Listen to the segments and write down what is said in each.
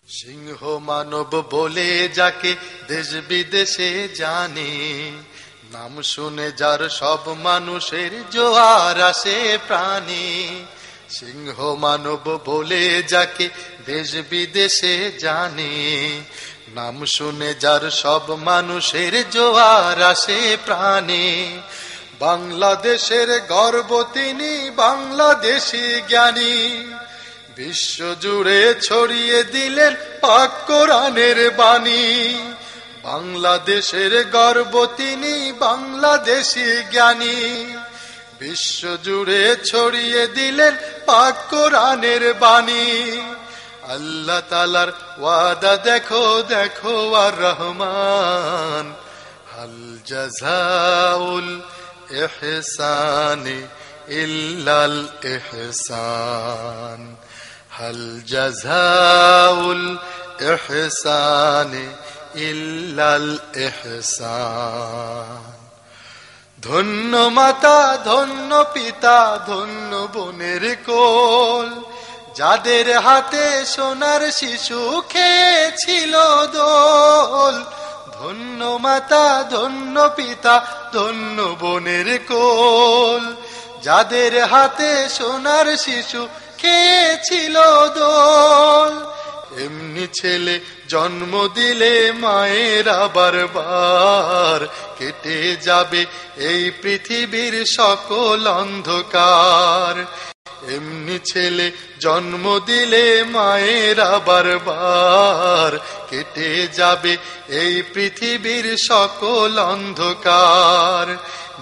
সিংহ মানব বলে যাকে দেশ বিদেশে জানে, নাম শুনে যার সব মানুষের জোয়ার আসে প্রাণে। সিংহ মানব বলে যাকে দেশ বিদেশে জানে, নাম শুনে যার সব মানুষের জোয়ার আসে প্রাণে। বাংলাদেশের গর্ব তিনি, বাংলাদেশি জ্ঞানী, বিশ্ব জুড়ে ছড়িয়ে দিলেন পাক কোরআনের বাণী। বাংলাদেশের গর্ব তিনি, বাংলাদেশি জ্ঞানী, বিশ্ব জুড়ে ছড়িয়ে দিলেন পাক কোরআনের বাণী। আল্লাহ তাআলার ওয়াদা দেখো দেখো আর রহমান, হাল জাযাউল ইহসানি ইল্লাল ইহসান, হাল জাযাউল ইহসানি ইল্লাল ইহসান। ধন্য মাতা ধন্য পিতা ধন্য বোনের কোল, যাদের হাতে সোনার শিশু খেয়েছিল দোল। ধন্য মাতা ধন্য পিতা ধন্য বোনের কোল, যাদের হাতে সোনার শিশু খেয়েছিল দোল। এমনি ছেলে জন্ম দিলে মায়েরা বারবার কেটে যাবে এই পৃথিবীর সকল অন্ধকার। এমনি ছেলে জন্ম দিলে মায়েরা বারবার কেটে যাবে এই পৃথিবীর সকল অন্ধকার।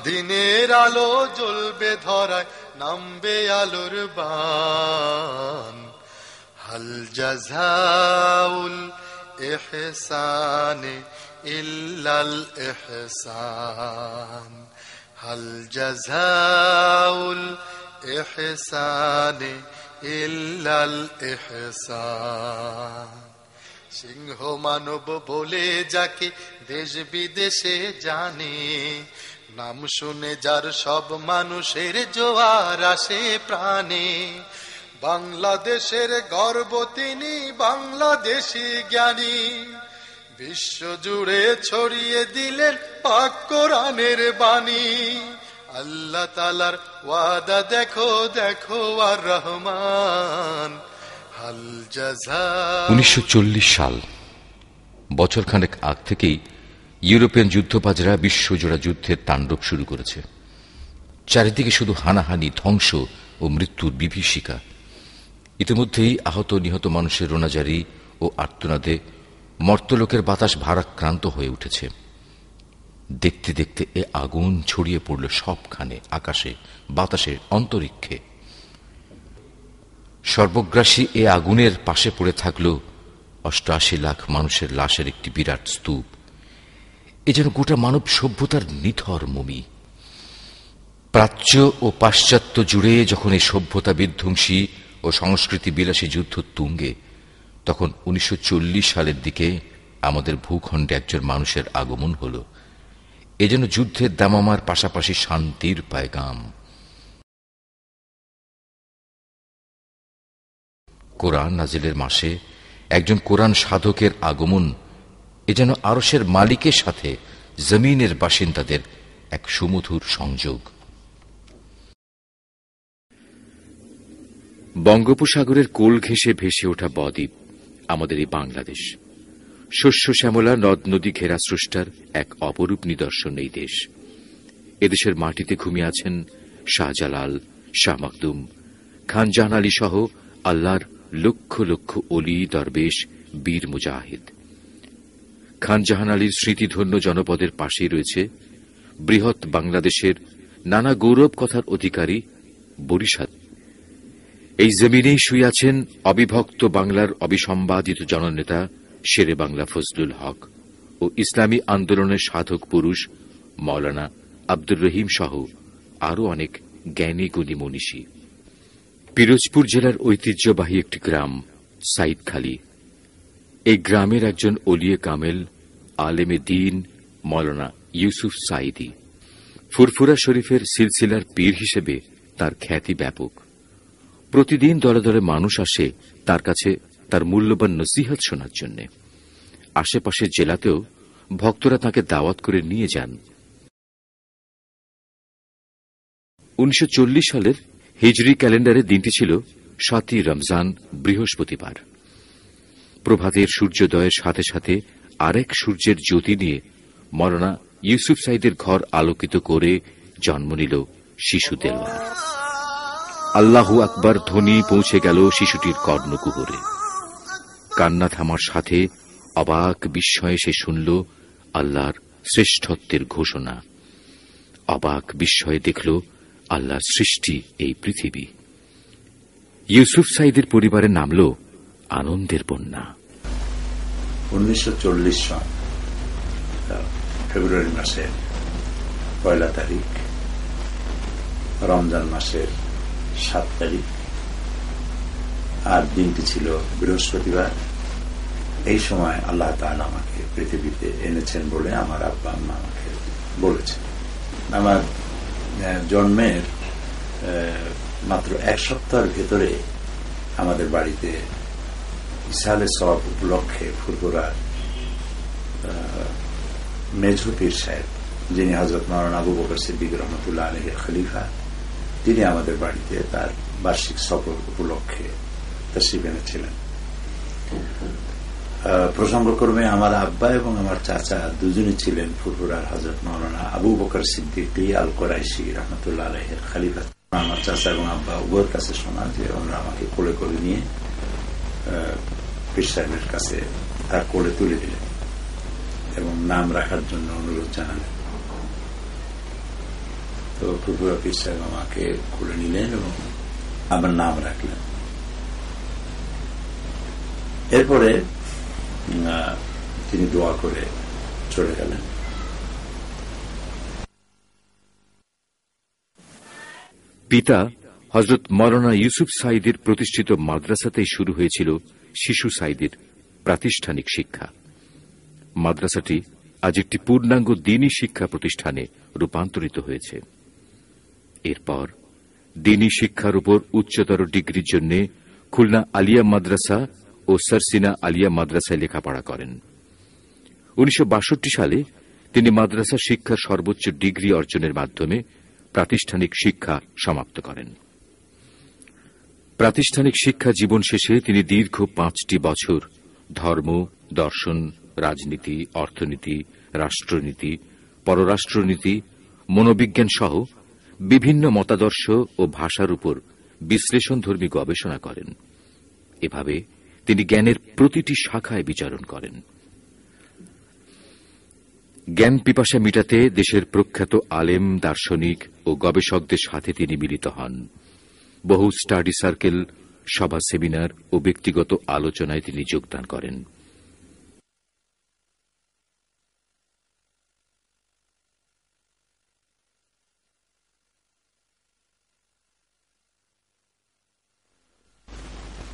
দিনের আলো জ্বলবে ধরায়, নামবে আলোর বান। হাল জাযাউল ইহসানি ইল্লাল ইহসান, হাল জাযাউল ইহসানি ইল্লাল ইহসান। সিংহ মানব বলে যাকে দেশ বিদেশে জানে, নাম শুনে যার সব মানুষের জোয়ার আসে প্রাণে। বাংলাদেশের গর্ব তিনি, বাংলাদেশি জ্ঞানী, বিশ্ব জুড়ে ছড়িয়ে দিলেন পাক কোরআনের বাণী। আল্লাহ তাআলার ওয়াদা দেখো দেখো আর রহমান, হাল জাযাউল। 1940 সাল, বছরখানেক আগ থেকেই ইউরোপিয়ান যুদ্ধবাজরা বিশ্বজোড়া যুদ্ধের তাণ্ডব শুরু করেছে। চারিদিকে শুধু হানাহানি, ধ্বংস ও মৃত্যুর বিভীষিকা। ইতিমধ্যেই আহত নিহত মানুষের রোনাজারি ও আর্তনাদে মর্তলোকের বাতাস ভারাক্রান্ত হয়ে উঠেছে। দেখতে দেখতে এ আগুন ছড়িয়ে পড়ল সবখানে, আকাশে, বাতাসে, অন্তরিক্ষে। সর্বগ্রাসী এ আগুনের পাশে পড়ে থাকল ৮৮ লাখ মানুষের লাশের একটি বিরাট স্তূপ। এ যেন গোটা মানব সভ্যতার নিথর মমি। প্রাচ্য ও পাশ্চাত্য জুড়ে যখন এই সভ্যতা বিধ্বংসী ও সংস্কৃতি বিলাসী যুদ্ধ তুঙ্গে, তখন 1940 সালের দিকে আমাদের ভূখণ্ডে একজন মানুষের আগমন হল। এ যেন যুদ্ধের দামামার পাশাপাশি শান্তির পায়গাম। কোরআন নাজিলের মাসে একজন কোরআন সাধকের আগমন, এ যেন আরশের মালিকের সাথে জমিনের বাসিন্দাদের এক সুমধুর সংযোগ। বঙ্গোপসাগরের কোল ঘেঁষে ভেসে ওঠা বদ্বীপ আমাদের এই বাংলাদেশ। শস্য শ্যামলা নদ নদী ঘেরা স্রষ্টার এক অপরূপ নিদর্শন এই দেশ। এদেশের মাটিতে ঘুমিয়ে আছেন শাহজালাল, শাহ মখদুম, খান জাহান আলী সহ আল্লাহর লক্ষ লক্ষ অলি, দরবেশ, বীর মুজাহিদ। খান জাহান আলীর স্মৃতিধন্য জনপদের পাশেই রয়েছে বৃহৎ বাংলাদেশের নানা গৌরব কথার অধিকারী বরিশাল। এই জমিনেই শুয়ে আছেন অবিভক্ত বাংলার অবিসম্বাদিত জননেতা শেরে বাংলা ফজলুল হক ও ইসলামী আন্দোলনের সাধক পুরুষ মৌলানা আব্দুর রহিম সহ আরো অনেক জ্ঞানী গুণী মনীষী। পিরোজপুর জেলার ঐতিহ্যবাহী একটি গ্রাম সাইদখালী। এই গ্রামের একজন ওলিয়ে কামেল, আলেমে দ্বীন মৌলানা ইউসুফ সাইদি। ফুরফুরা শরীফের সিলসিলার পীর হিসেবে তার খ্যাতি ব্যাপক। প্রতিদিন দলে দলে মানুষ আসে তার কাছে তার মূল্যবান নসিহত শোনার জন্য। আশেপাশের জেলাতেও ভক্তরা তাঁকে দাওয়াত করে নিয়ে যান। 1940 সালের হিজরি ক্যালেন্ডারে দিনটি ছিল 7ই রমজান, বৃহস্পতিবার। প্রভাতের সূর্যোদয়ের সাথে সাথে আরেক সূর্যের জ্যোতি নিয়ে মৌলানা ইউসুফ সাইদের ঘর আলোকিত করে জন্ম নিল শিশু দেলোয়ার। আল্লাহু আকবার ধ্বনি পৌঁছে গেল শিশুটির কর্ণকুহরে। কান্না থামার সাথে অবাক বিস্ময়ে সে শুনল আল্লাহর শ্রেষ্ঠত্বের ঘোষণা। অবাক বিস্ময়ে দেখল আল্লাহর সৃষ্টি এই পৃথিবী। ইউসুফ সাইদের পরিবারে নামল আনন্দের বন্যা। 1940 সন ফেব্রুয়ারি মাসের 1 তারিখ, রমজান মাসের 7 তারিখ, আর দিনটি ছিল বৃহস্পতিবার। এই সময় আল্লাহ তাআলা আমাকে পৃথিবীতে এনেছেন বলে আমার আব্বা আম্মা আমাকে বলেছেন। আমার জন্মের মাত্র 1 সপ্তাহের ভেতরে আমাদের বাড়িতে ইসহালের সওয়াব উপলক্ষে ফুরফুরার মেজো পীর সাহেব, যিনি হযরত মাওলানা আবু বকর সিদ্দিক রহমাতুল্লাহ আলাইহির খলিফা, তিনি আমাদের বাড়িতে তার বার্ষিক সফর উপলক্ষে তাশরীফ এনেছিলেন। প্রসঙ্গক্রমে আমার আব্বা এবং আমার চাচা দুজনই ছিলেন ফুরফুরার হযরত মাওলানা আবু বকর সিদ্দিক আল কুরাইশি রহমাতুল্লাহ আলাইহির খলিফা। আমার চাচা এবং আব্বা উভয়ের কাছে শোনা যে ওনারা আমাকে কোলে করে নিয়ে পীর সাহেবের কাছে তার কোলে তুলে দিলেন এবং নাম রাখার জন্য অনুরোধ জানালেন। তো ফুরফুরা পীর সাহেব আমাকে কোলে নিলেন এবং আমার নাম রাখলেন। এরপরে তিনি দোয়া করে চলে গেলেন। পিতা হযরত মাওলানা ইউসুফ সাইদের প্রতিষ্ঠিত মাদ্রাসাতেই শুরু হয়েছিল শিশু সাইদের প্রাতিষ্ঠানিক শিক্ষা। মাদ্রাসাটি আজ একটি পূর্ণাঙ্গ দ্বীনী শিক্ষা প্রতিষ্ঠানে রূপান্তরিত হয়েছে। এরপর দ্বীনী শিক্ষার উপর উচ্চতর ডিগ্রির জন্য খুলনা আলিয়া মাদ্রাসা ও সারসিনা আলিয়া মাদ্রাসায় লেখাপড়া করেন। 1962 সালে তিনি মাদ্রাসা শিক্ষার সর্বোচ্চ ডিগ্রি অর্জনের মাধ্যমে প্রাতিষ্ঠানিক শিক্ষা সমাপ্ত করেন। প্রাতিষ্ঠানিক শিক্ষা জীবন শেষে তিনি দীর্ঘ 5টি বছর ধর্ম, দর্শন, রাজনীতি, অর্থনীতি, রাষ্ট্রনীতি, পররাষ্ট্রনীতি, মনোবিজ্ঞান সহ বিভিন্ন মতাদর্শ ও ভাষার উপর বিশ্লেষণধর্মী গবেষণা করেন। এভাবে তিনি জ্ঞানের প্রতিটি শাখায় বিচরণ করেন। জ্ঞান পিপাসা মিটাতে দেশের প্রখ্যাত আলেম, দার্শনিক ও গবেষকদের সাথে তিনি মিলিত হন। বহু স্টাডি সার্কেল, সভা, সেমিনার ও ব্যক্তিগত আলোচনায় তিনি যোগদান করেন।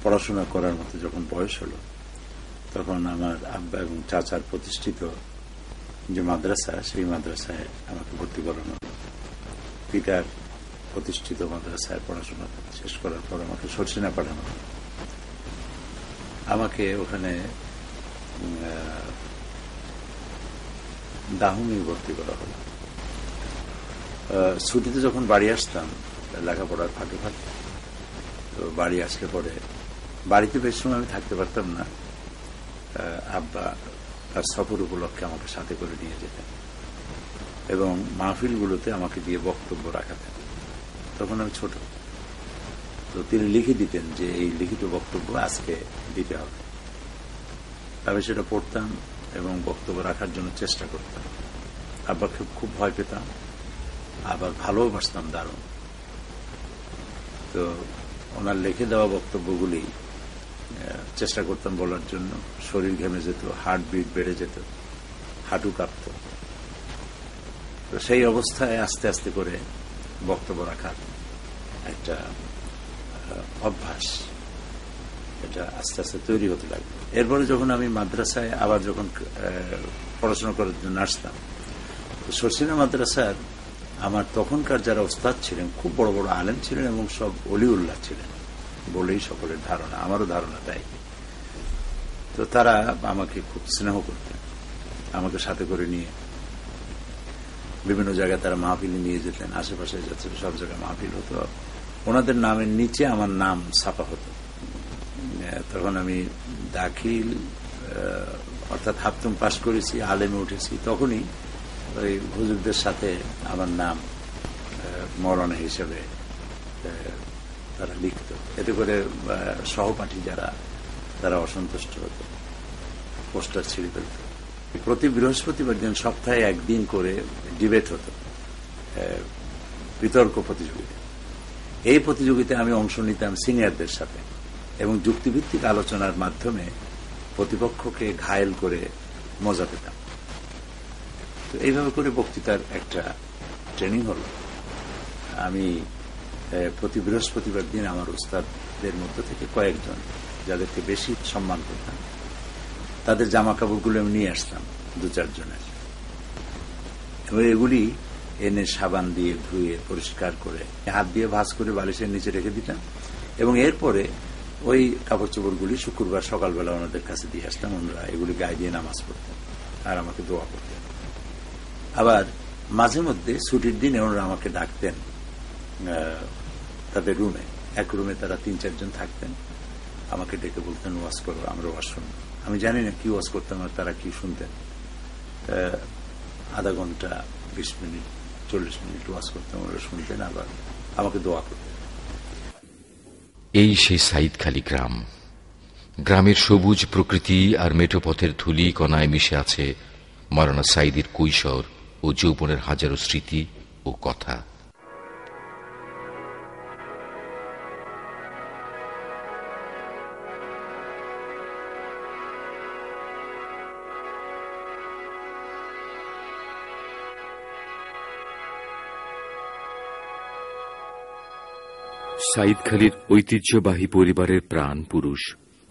পড়াশোনা করার মতো যখন বয়স হল, তখন আমার আব্বা এবং চাচার প্রতিষ্ঠিত যে মাদ্রাসা, সেই মাদ্রাসায় আমাকে ভর্তি করানো হল। পিতার প্রতিষ্ঠিত মাদ্রাসায় পড়াশোনা শেষ করার পর আমাকে সরসিনা পাঠানো হল। আমাকে ওখানে দাহুমি ভর্তি করা হল। ছুটিতে যখন বাড়ি আসতাম লেখাপড়ার ফাঁকে ফাঁকে, তো বাড়ি আসলে পরে বাড়িতে বেশ সময় আমি থাকতে পারতাম না। আব্বা তার সফর উপলক্ষে আমাকে সাথে করে নিয়ে যেতেন এবং মাহফিলগুলোতে আমাকে দিয়ে বক্তব্য রাখাতেন। তখন আমি ছোট, তো তিনি লিখে দিতেন যে এই লিখিত বক্তব্য আজকে দিতে হবে। আমি সেটা পড়তাম এবং বক্তব্য রাখার জন্য চেষ্টা করতাম। আব্বাকে খুব ভয় পেতাম, আবার ভালোবাসতাম দারুণ। তো ওনার লিখে দেওয়া বক্তব্যগুলি চেষ্টা করতাম বলার জন্য। শরীর ঘেমে যেত, হার্টবিট বেড়ে যেত, হাঁটু কাঁপত। তো সেই অবস্থায় আস্তে আস্তে করে বক্তব্য রাখার একটা অভ্যাস, এটা আস্তে আস্তে তৈরি হতে লাগলো। এরপরে যখন আমি মাদ্রাসায় আবার যখন পড়াশোনা করার জন্য আসতাম, সরসিনা মাদ্রাসার আমার তখনকার যারা ওস্তাদ ছিলেন খুব বড় বড় আলেম ছিলেন এবং সব অলিউল্লাহ ছিলেন বলেই সকলের ধারণা, আমারও ধারণা তাই। তো তারা আমাকে খুব স্নেহ করতেন, আমাকে সাথে করে নিয়ে বিভিন্ন জায়গায় তারা মাহফিলে নিয়ে যেতেন, আশেপাশে যাচ্ছে সব জায়গায় মাহফিল হতো, ওনাদের নামের নিচে আমার নাম ছাপা হতো। তখন আমি দাখিল অর্থাৎ হাফতুম পাশ করেছি, আলেমে উঠেছি, তখনই ওই হুজুরদের সাথে আমার নাম মৌলানা হিসেবে তারা লিখত। এতে করে সহপাঠী যারা তারা অসন্তুষ্ট হতো, পোস্টার ছিঁড়ে ফেলত। প্রতি বৃহস্পতিবার দিন সপ্তাহে একদিন করে ডিবেট হতো, বিতর্ক প্রতিযোগিতা। এই প্রতিযোগিতায় আমি অংশ নিতাম সিনিয়রদের সাথে এবং যুক্তিভিত্তিক আলোচনার মাধ্যমে প্রতিপক্ষকে ঘায়েল করে মজা পেতাম। তো এইভাবে করে বক্তৃতার একটা ট্রেনিং হল। আমি প্রতি বৃহস্পতিবার দিন আমার উস্তাদদের মধ্যে থেকে কয়েকজন যাদেরকে বেশি সম্মান করতাম তাদের জামা কাপড়গুলো আমি নিয়ে আসতাম 2-4 জনের, এবং এগুলি এনে সাবান দিয়ে ধুয়ে পরিষ্কার করে হাত দিয়ে ভাঁজ করে বালিশের নিচে রেখে দিতাম, এবং এরপরে ওই কাপড় চোপড়গুলি শুক্রবার সকালবেলা ওনাদের কাছে দিয়ে আসতাম। ওনারা এগুলি গায়ে দিয়ে নামাজ পড়তেন আর আমাকে দোয়া করতেন। আবার মাঝে মধ্যে ছুটির দিনে ওনারা আমাকে ডাকতেন তাদের রুমে, এক রুমে তারা 3-4 জন থাকতেন, আমাকে ডেকে বলতেন ওয়াজ করো, আমরা ওয়াজ শুনবো। আমি জানি না কি ওয়াজ করতাম আর তারা কি শুনতেন। আধা ঘন্টা 20 মিনিট 40 মিনিট ওয়াজ করতাম, ওরা শুনতেন, আবার আমাকে দোয়া করতেন। এই সেই সাইদখালী গ্রাম। গ্রামের সবুজ প্রকৃতি আর মেঠো পথের ধুলি কণায় মিশে আছে মাওলানা সাঈদীর কৈশোর ও যৌবনের হাজারো স্মৃতি ও কথা। সাইদখালীর ঐতিহ্যবাহী পরিবারের প্রাণ পুরুষ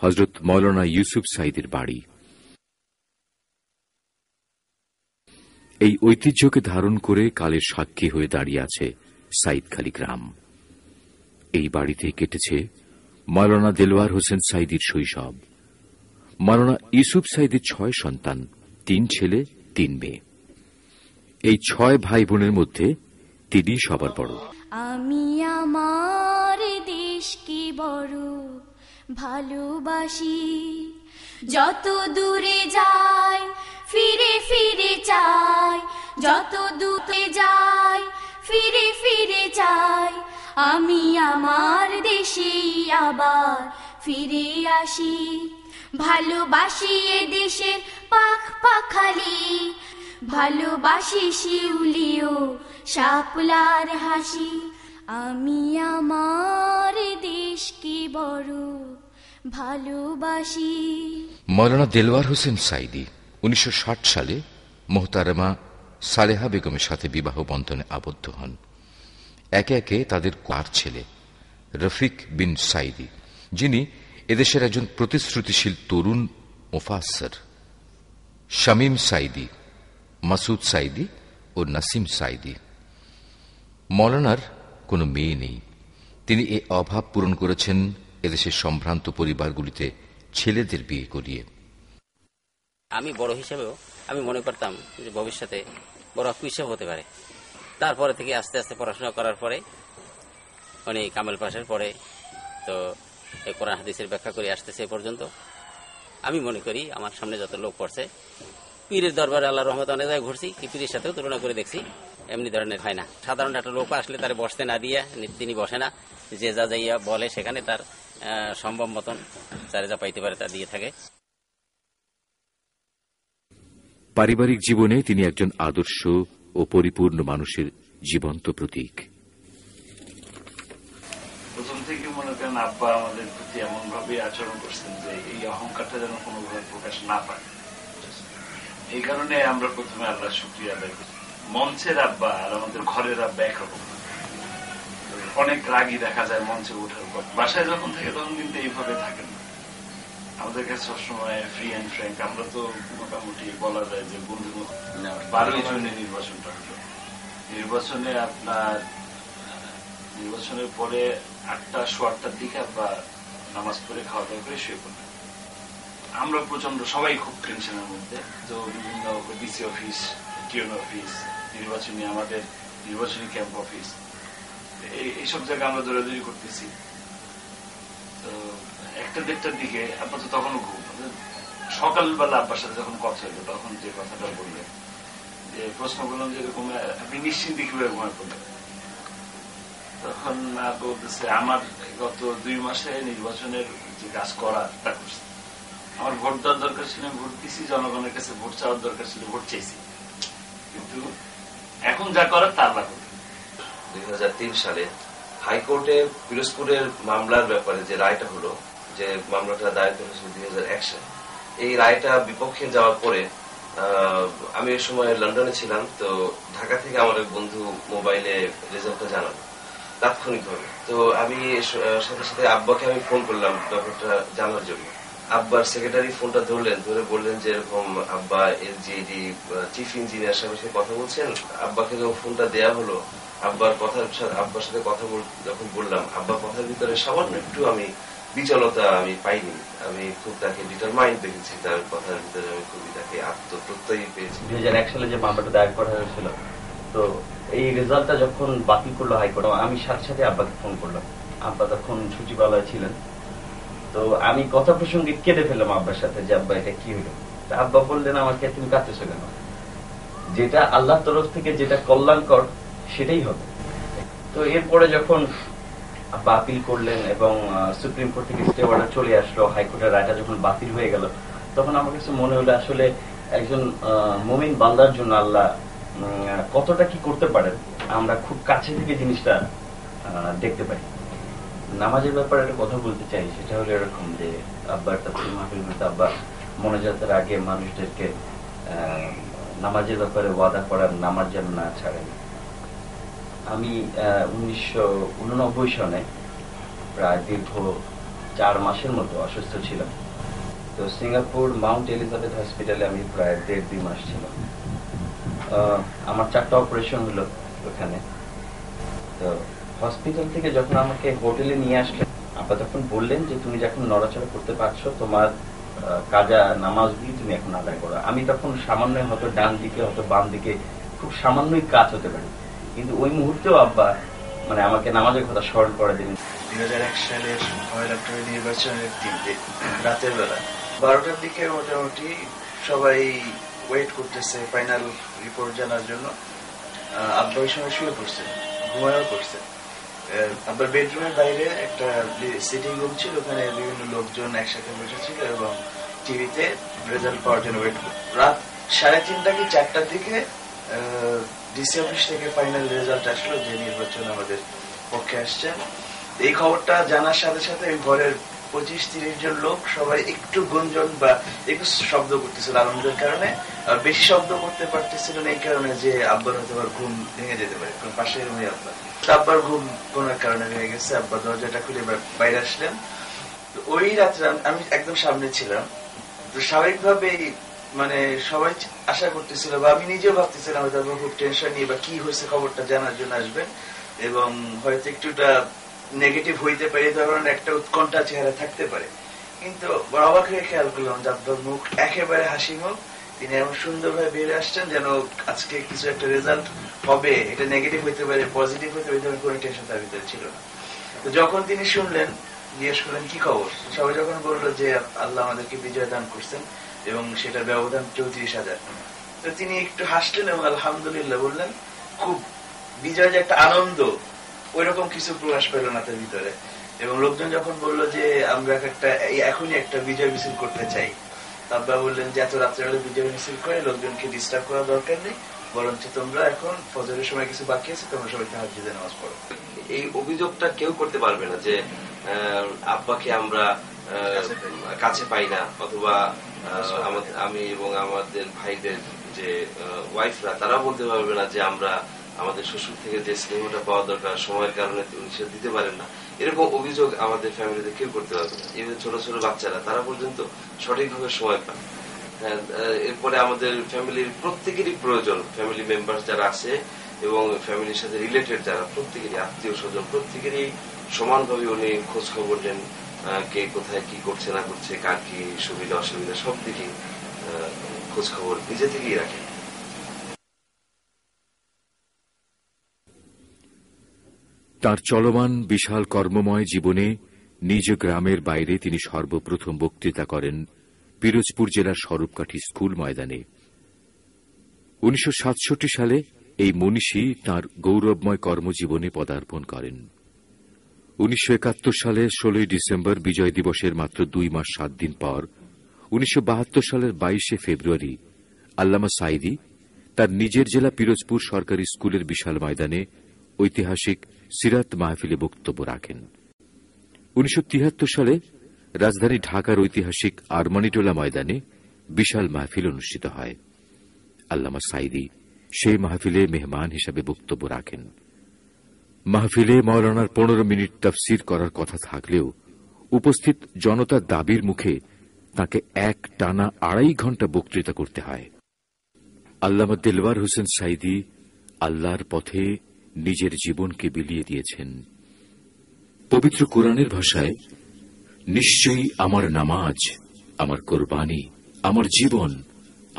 হযরত মাওলানা ইউসুফ সাঈদীর বাড়ি। এই ঐতিহ্যকে ধারণ করে কালের সাক্ষী হয়ে দাঁড়িয়ে আছে সাইদখালী গ্রাম। এই বাড়িতে কেটেছে মাওলানা দেলওয়ার হোসেন সাঈদীর শৈশব। মাওলানা ইউসুফ সাঈদীর 6 সন্তান, 3 ছেলে 3 মেয়ে। এই 6 ভাই বোনের মধ্যে তিনি সবার বড়। আমি আমার দেশকে বড় ভালোবাসি, যত দূরে যাই ফিরে ফিরে চাই, যত দূরে যাই ফিরে ফিরে চাই, আমি আমার দেশে আবার ফিরে আসি। ভালোবাসি এ দেশের পাখ পাখালি, ভালোবাসি শিউলিও শাপলার হাসি, আমি আমার দেশকে বড় ভালোবাসি। মাওলানা দেলওয়ার হোসেন সাঈদী 1960 সালে মোহতারেমা সালেহা বেগমের সাথে বিবাহ বন্ধনে আবদ্ধ হন। একে একে তাদের 4 ছেলে, রফিক বিন সাঈদী, যিনি এদেশের একজন প্রতিশ্রুতিশীল তরুণ মুফাসসির, শামীম সাঈদী, মাসুদ সাঈদী ও নাসিম সাঈদী। মাওলানার কোনো মেয়ে নেই। তিনি এই অভাব পূরণ করেছেন এদেশের সম্ভ্রান্ত পরিবারগুলিতে ছেলেদের বিয়ে করিয়ে। আমি বড় হিসেবেও আমি মনে করতাম যে ভবিষ্যতে বড় হিসেব হতে পারে। তারপরে থেকে আস্তে আস্তে পড়াশোনা করার পরে অনেক কামেল পাশের পরে তো এই কোরআন হাদিসের ব্যাখ্যা করে আসতেছে পর্যন্ত আমি মনে করি আমার সামনে যত লোক পড়ছে পীরের দরবারে আল্লাহ রহমত অনেক জায়গায় ঘুরছি, কি পীরের সাথেও তুলনা করে দেখছি এমনি ধরনের হয় না। সাধারণ একটা লোক আসলে তারে বসতে না দিয়ে তিনি বসে না, যে যা যাইয়া বলে সেখানে তার সম্ভব মতন যারা যা পাইতে পারে তা দিয়ে থাকে। পারিবারিক জীবনে তিনি একজন আদর্শ ও পরিপূর্ণ মানুষের জীবন্ত প্রতীক। প্রথম থেকে মনে করেন আব্বা আমাদের প্রতি এমন ভাবে আচরণ করছেন যে এই অহংকারটা যেন কোনোভাবে প্রকাশ না পায়। এই কারণে আমরা প্রথমে আল্লাহ শুকরিয়া আদায় করি। মঞ্চের আব্বা আর আমাদের ঘরের আব্বা একরকম। অনেক রাগী দেখা যায় মঞ্চে ওঠার পর, বাসায় যখন থাকে তখন কিন্তু এইভাবে থাকেন না। আমাদের কাছে সবসময় ফ্রি অ্যান্ড ফ্র্যাঙ্ক। আমরা তো মোটামুটি বলা যায় যে বন্ধু। 12 জুনে নির্বাচনটা হলো। নির্বাচনে আপনার নির্বাচনের পরে 8টা সোয়া 8টার দিকে আব্বা নামাজ পড়ে খাওয়া দাওয়া করে শুয়ে পড়লেন। আমরা প্রচন্ড সবাই খুব টেনশনের মধ্যে। তো বিভিন্ন ডিসি অফিস, টিউন অফিস, নির্বাচনী আমাদের নির্বাচনী ক্যাম্প অফিস, এইসব জায়গায় আমরা দৌড়াদৌড়ি করতেছি। তো 1টা-1.5টার দিকে আব্বা তো তখনও ঘুম, সকালবেলা আব্বার সাথে যখন কথা হইলো তখন যে কথাটা বললেন, যে প্রশ্ন করলাম যে এরকম আপনি নিশ্চিন্তে কিভাবে ঘুমায় পড়লেন, তখন বলতেছে আমার গত 2 মাসে নির্বাচনের যে কাজ করার তা করছে। আমার ভোট দেওয়ার দরকার ছিল, ভোট দিচ্ছি, জনগণের কাছে ভোট চাওয়ার দরকার ছিল, ভোট চাইছি, কিন্তু এখন যা করার তা আল্লাহ করবে। 2003 সালে হাইকোর্টে পিরোজপুরের মামলার ব্যাপারে যে রায়টা হলো, যে মামলাটা দায়ের করেছিল 2001 সালে, এই রায়টা বিপক্ষে যাওয়ার পরে আমি এই সময় লন্ডনে ছিলাম। তো ঢাকা থেকে আমার এক বন্ধু মোবাইলে রেজাল্টটা জানালো তাৎক্ষণিকভাবে। তো আমি সাথে সাথে আব্বাকে আমি ফোন করলাম ব্যাপারটা জানার জন্য। আব্বার সেক্রেটারি ফোনটা ধরলেন, ধরে বললেন যে এরকম আব্বা এলজিডি চিফ ইঞ্জিনিয়ার সাহেবের সাথে কথা বলছেন। আব্বাকে যখন ফোনটা দেয়া হলো, আব্বার সাথে কথা যখন বললাম, আব্বার কথার ভিতরে সামান্য একটু আমি বিচলতা আমি পাইনি। আমি খুব তাকে ডিটারমাইন্ড দেখেছি, তার কথার ভিতরে আমি খুবই তাকে আত্মপ্রত্যয়ী পেয়েছি। 2001 সালে যে মামলাটা দায়ের করা হয়েছিল, তো এই রেজাল্টটা যখন বাতিল করলো হাইকোর্ট, আমি সাথে সাথে আব্বাকে ফোন করলাম। আব্বা তখন সচিবালয়ে ছিলেন। তো আমি কথা প্রসঙ্গে কেঁদে ফেললাম আব্বার সাথে যে আব্বা এটা কি হলো। আব্বা বললেন আমাকে, তুমি কাঁদতেছো কেন? যেটা আল্লাহর তরফ থেকে যেটা কল্যাণকর সেটাই হবে। তো এরপরে যখন আব্বা আপিল করলেন এবং সুপ্রিম কোর্ট থেকে স্টে অর্ডার চলে আসলো, হাইকোর্টের রায়টা যখন বাতিল হয়ে গেল, তখন আমার কাছে মনে হলো আসলে একজন মুমিন বান্দার জন্য আল্লাহ কতটা কি করতে পারেন, আমরা খুব কাছে থেকে জিনিসটা দেখতে পাই। নামাজের ব্যাপারে একটা কথা বলতে চাই, সেটা হলো এরকম যে আব্বার তাফসীর মাহফিল মধ্যে আব্বা মোনাজাতের আগে মানুষদেরকে নামাজের ব্যাপারে ওয়াদা করার, নামাজ যেন না ছাড়েন। আমি 1989 সনে প্রায় দীর্ঘ 4 মাসের মতো অসুস্থ ছিলাম। তো সিঙ্গাপুর মাউন্ট এলিজাবেথ হসপিটালে আমি প্রায় 1.5-2 মাস ছিলাম। আমার 4টা অপারেশন হলো ওখানে। তো হসপিটাল থেকে যখন আমাকে হোটেলে নিয়ে আসলেন, আপা তখন বললেন যে তুমি যখন নড়াচড়া করতে পারছো, তোমার কাজা নামাজগুলি তুমি এখন আদায় করো। আমি তখন সামান্য হয়তো ডান দিকে হয়তো বাম দিকে খুব সামান্যই কাজ হতে পারি, কিন্তু ওই মুহূর্তেও আব্বা মানে আমাকে নামাজের কথা স্মরণ করে দিলেন। 2001 সালের 1 অক্টোবর নির্বাচনের দিন রাতের বেলা 12টার দিকে মোটামুটি সবাই ওয়েট করতেছে ফাইনাল রিপোর্ট জানার জন্য। আব্বা ওই সময় শুয়ে পড়ছেন, ঘুমায়ও পড়ছেন। আব্বার বেডরুমের বাইরে একটা সিটিং রুম ছিল, ওখানে বিভিন্ন লোকজন একসাথে বসেছিল এবং টিভিতে রেজাল্ট পাওয়ার জন্য ওয়েট করত। রাত 3:30 কি 4টার দিকে ডিসি অফিস থেকে ফাইনাল রেজাল্ট আসলো যে নির্বাচন আমাদের পক্ষে আসছেন। এই খবরটা জানার সাথে সাথে ঘরের 25-30 জন লোক সবাই একটু গুঞ্জন বা একটু শব্দ করতেছিল আনন্দের কারণে, আর বেশি শব্দ করতে পারতেছিল না এই কারণে যে আব্বার হয়তো আবার ঘুম ভেঙে যেতে পারে, কারণ পাশের রুমে আব্বার ঘুম কোন কারণে ভেঙে গেছে। আব্বা দরজাটা খুলে বাইরে আসলেন। ওই রাত্রে আমি একদম সামনে ছিলাম। তো স্বাভাবিকভাবেই মানে সবাই আশা করতেছিল বা আমি নিজেও ভাবতেছিলাম হয়তো খুব টেনশন নিয়ে বা কি হয়েছে খবরটা জানার জন্য আসবেন এবং হয়তো একটুটা নেগেটিভ হইতে পারে, এই ধরনের একটা উৎকণ্ঠা চেহারা থাকতে পারে। কিন্তু বড় অবাক হয়ে খেয়াল করলাম যে আব্বার মুখ একেবারে হাসি মুখ। তিনি এমন সুন্দরভাবে বেরিয়ে আসছেন যেন আজকে কিছু একটা রেজাল্ট হবে, এটা নেগেটিভ হইতে পারে, পজিটিভ হইতে পারে, কোনো টেনশন তার ভিতরে ছিল না। তো যখন তিনি শুনলেন, জিজ্ঞেস করলেন কি খবর, সবাই যখন বললো যে আল্লাহ আমাদেরকে বিজয় দান করছেন এবং সেটার ব্যবধান 34,000, তো তিনি একটু হাসলেন এবং আলহামদুলিল্লাহ বললেন। খুব বিজয় যে একটা আনন্দ ওই রকম কিছু প্রকাশ পেল না তার ভিতরে। এবং লোকজন যখন বললো যে আমরা এখনই একটা বিজয় মিছিল করতে চাই, আব্বা বললেন যে এত রাত্রেবেলা বিজয় মিছিল করে লোকজনকে ডিস্টার্ব করা দরকার নেই, বরঞ্চ তোমরা এখন ফজরের সময় কিছু বাকি আছে, তোমরা সবাই তাহাজ্জুদে নামাজ পড়ো। এই অভিযোগটা কেউ করতে পারবে না যে আব্বাকে আমরা কাছে পাই না, অথবা আমি এবং আমাদের ভাইদের যে ওয়াইফরা তারা বলতে পারবে না যে আমরা আমাদের শ্বশুর থেকে যে স্নেহটা পাওয়া দরকার সময়ের কারণে সে দিতে পারেন না। এরকম অভিযোগ আমাদের ফ্যামিলিতে কেউ করতে পারবে না। ইভেন ছোট ছোট বাচ্চারা তারা পর্যন্ত সঠিকভাবে সময় পান। এরপরে আমাদের ফ্যামিলির প্রত্যেকেরই প্রয়োজন, ফ্যামিলি মেম্বার যারা আছে এবং ফ্যামিলির সাথে রিলেটেড যারা, প্রত্যেকেরই আত্মীয় স্বজন প্রত্যেকেরই সমানভাবে উনি খোঁজ খবর নেন, কে কোথায় কি করছে না করছে, কার কি সুবিধা অসুবিধা সব দিকে খোঁজ খবর নিজে থেকেই রাখেন। তার চলমান বিশাল কর্মময় জীবনে নিজ গ্রামের বাইরে তিনি সর্বপ্রথম বক্তৃতা করেন পিরোজপুর জেলার স্বরূপকাঠি স্কুল ময়দানে। 1967 সালে এই মনীষী তাঁর গৌরবময় কর্মজীবনে পদার্পণ করেন। 1971 সালে 16 ডিসেম্বর বিজয় দিবসের মাত্র 2 মাস 7 দিন পর 1972 সালের 22 ফেব্রুয়ারি আল্লামা সাঈদী তার নিজের জেলা পিরোজপুর সরকারি স্কুলের বিশাল ময়দানে ঐতিহাসিক সিরাত মাহফিলে বক্তব্য রাখেন। 1973 সালে রাজধানী ঢাকার ঐতিহাসিক আরমানিটোলা ময়দানে বিশাল মাহফিল অনুষ্ঠিত হয়। আল্লামা সাঈদী সেই মাহফিলে মেহমান হিসাবে বক্তব্য রাখেন। মাহফিলে মওলানার 15 মিনিট তাফসীর করার কথা থাকলেও উপস্থিত জনতার দাবির মুখে তাকে এক টানা 2.5 ঘণ্টা বক্তৃতা করতে হয়। আল্লামা দেলওয়ার হোসেন সাঈদী আল্লাহর পথে নিজের জীবনকে বিলিয়ে দিয়েছেন। পবিত্র কোরআনের ভাষায়, নিশ্চয়ই আমার নামাজ, আমার কোরবানি, আমার জীবন,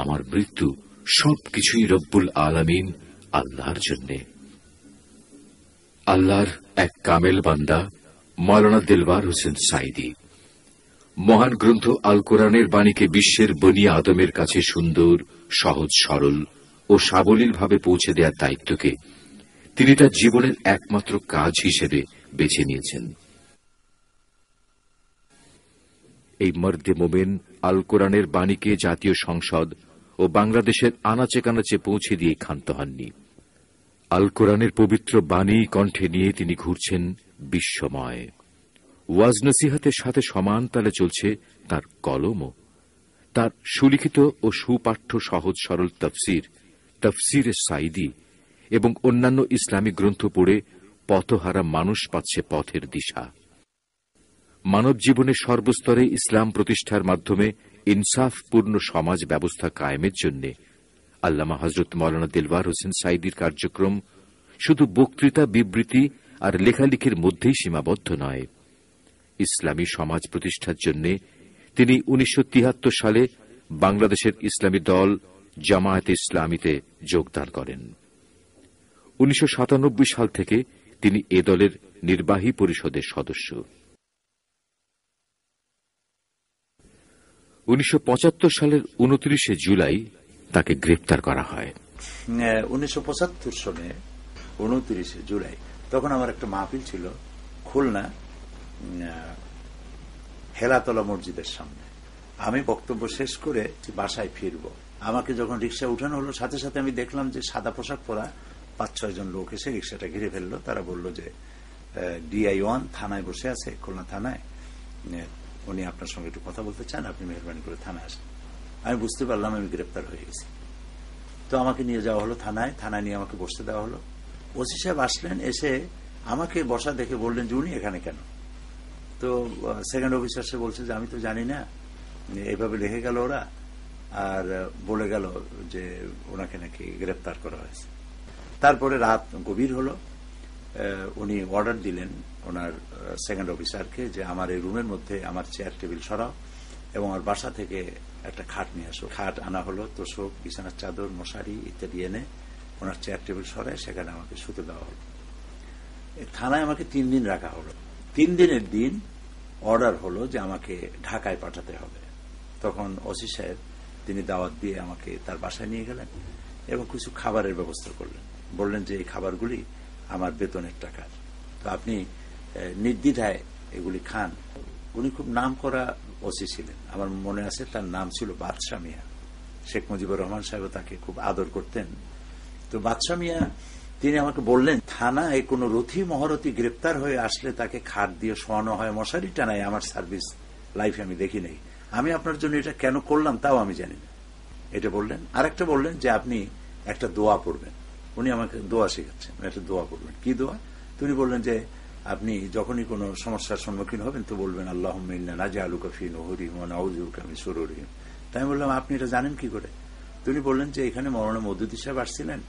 আমার মৃত্যু সবকিছুই রব্বুল আলামিন আল্লাহর জন্যে। আল্লাহর এক কামেল বান্দা মওলানা দেলওয়ার হোসেন সাঈদী মহান গ্রন্থ আল কোরআনের বাণীকে বিশ্বের বনি আদমের কাছে সুন্দর, সহজ সরল ও সাবলীলভাবে পৌঁছে দেওয়ার দায়িত্বকে তিনি তার জীবনের একমাত্র কাজ হিসেবে বেছে নিয়েছেন। এই মর্দে মোমেন আল কোরআনের বাণীকে জাতীয় সংসদ ও বাংলাদেশের আনাচে কানাচে পৌঁছে দিয়ে ক্ষান্ত হননি। আল কোরআনের পবিত্র বাণী কণ্ঠে নিয়ে তিনি ঘুরছেন বিশ্বময়। ওয়াজ নসিহতের সাথে সমান তালে চলছে তার কলমও। তার সুলিখিত ও সুপাঠ্য সহজ সরল তাফসীর, তাফসীরে সাঈদী এবং অন্যান্য ইসলামিক গ্রন্থ পড়ে পথহারা মানুষ পাচ্ছে পথের দিশা। মানব জীবনের সর্বস্তরে ইসলাম প্রতিষ্ঠার মাধ্যমে ইনসাফপূর্ণ সমাজ ব্যবস্থা কায়েমের জন্য আল্লামা হযরত মাওলানা দেলওয়ার হোসেন সাঈদীর কার্যক্রম শুধু বক্তৃতা, বিবৃতি আর লেখালেখির মধ্যেই সীমাবদ্ধ নয়। ইসলামী সমাজ প্রতিষ্ঠার জন্য তিনি 1973 সালে বাংলাদেশের ইসলামী দল জামায়াতে ইসলামীতে যোগদান করেন। 1997 সাল থেকে তিনি এ দলের নির্বাহী পরিষদের সদস্য। 1975 সালের 29 জুলাই তাকে গ্রেপ্তার করা হয়। 1975 সনে 29 জুলাই তখন আমার একটা মাহফিল ছিল খুলনা হেলাতলা মসজিদের সামনে। আমি বক্তব্য শেষ করে বাসায় ফিরব। আমাকে যখন রিক্সা উঠানো হলো, সাথে সাথে আমি দেখলাম যে সাদা পোশাক পরা 5-6 জন লোক এসে রিক্সাটা ঘিরে ফেললো। তারা বলল যে DI-1 থানায় বসে আছে, খুলনা থানায়, উনি আপনার সঙ্গে একটু কথা বলতে চান, আপনি মেহরবানি করে থানায় আসেন। আমি বুঝতে পারলাম আমি গ্রেপ্তার হয়ে গেছি। তো আমাকে নিয়ে যাওয়া হলো থানায়। থানায় নিয়ে আমাকে বসতে দেওয়া হলো। ওসি সাহেব আসলেন, এসে আমাকে বসা দেখে বললেন যে উনি এখানে কেন? তো সেকেন্ড অফিসার সে বলছে যে আমি তো জানি না, এইভাবে লেখে গেল ওরা, আর বলে গেল যে ওনাকে নাকি গ্রেপ্তার করা হয়েছে। তারপরে রাত গভীর হলো, উনি অর্ডার দিলেন ওনার সেকেন্ড অফিসারকে যে আমার এই রুমের মধ্যে আমার চেয়ার টেবিল সরাও এবং আমার বাসা থেকে একটা খাট নিয়ে আসো। খাট আনা হলো, তোষক, বিছানার চাদর, মশারি ইত্যাদি এনে ওনার চেয়ার টেবিল সরায় সেখানে আমাকে শুতে দেওয়া হলো। থানায় আমাকে 3 দিন রাখা হলো। 3 দিনের দিন অর্ডার হলো যে আমাকে ঢাকায় পাঠাতে হবে। তখন ওসি সাহেব তিনি দাওয়াত দিয়ে আমাকে তার বাসায় নিয়ে গেলেন এবং কিছু খাবারের ব্যবস্থা করলেন। বললেন যে এই খাবারগুলি আমার বেতনের টাকার, তো আপনি নির্দ্বিধায় এগুলি খান। উনি খুব নাম করা ওসি ছিলেন, আমার মনে আছে তার নাম ছিল বাদশা মিয়া। শেখ মুজিবুর রহমান সাহেব তাকে খুব আদর করতেন। তো বাদশা মিয়া তিনি আমাকে বললেন, থানায় কোনো রথী মহারথী গ্রেপ্তার হয়ে আসলে তাকে খাট দিয়ে শোয়ানো হয়, মশারি টানায়, আমার সার্ভিস লাইফে আমি দেখি নাই। আমি আপনার জন্য এটা কেন করলাম তাও আমি জানি না, এটা বললেন। আর একটা বললেন যে আপনি একটা দোয়া পড়বেন। উনি আমাকে দোয়া শেখাচ্ছেন, একটা দোয়া পড়বেন। কি দোয়া? তিনি বললেন যে আপনি যখনই কোনো সমস্যার সম্মুখীন হবেন তো বলবেন আল্লাহুম্মা ইন্না নাজআলুকা ফি নুহুরিহিম ওয়া নাউযু বিকা মিন শুরুরিহিম। তাই আমি বললাম আপনি এটা জানেন কি করে? তিনি বললেন যে এখানে মাওলানা মওদুদী সাহেব আসছিলেন,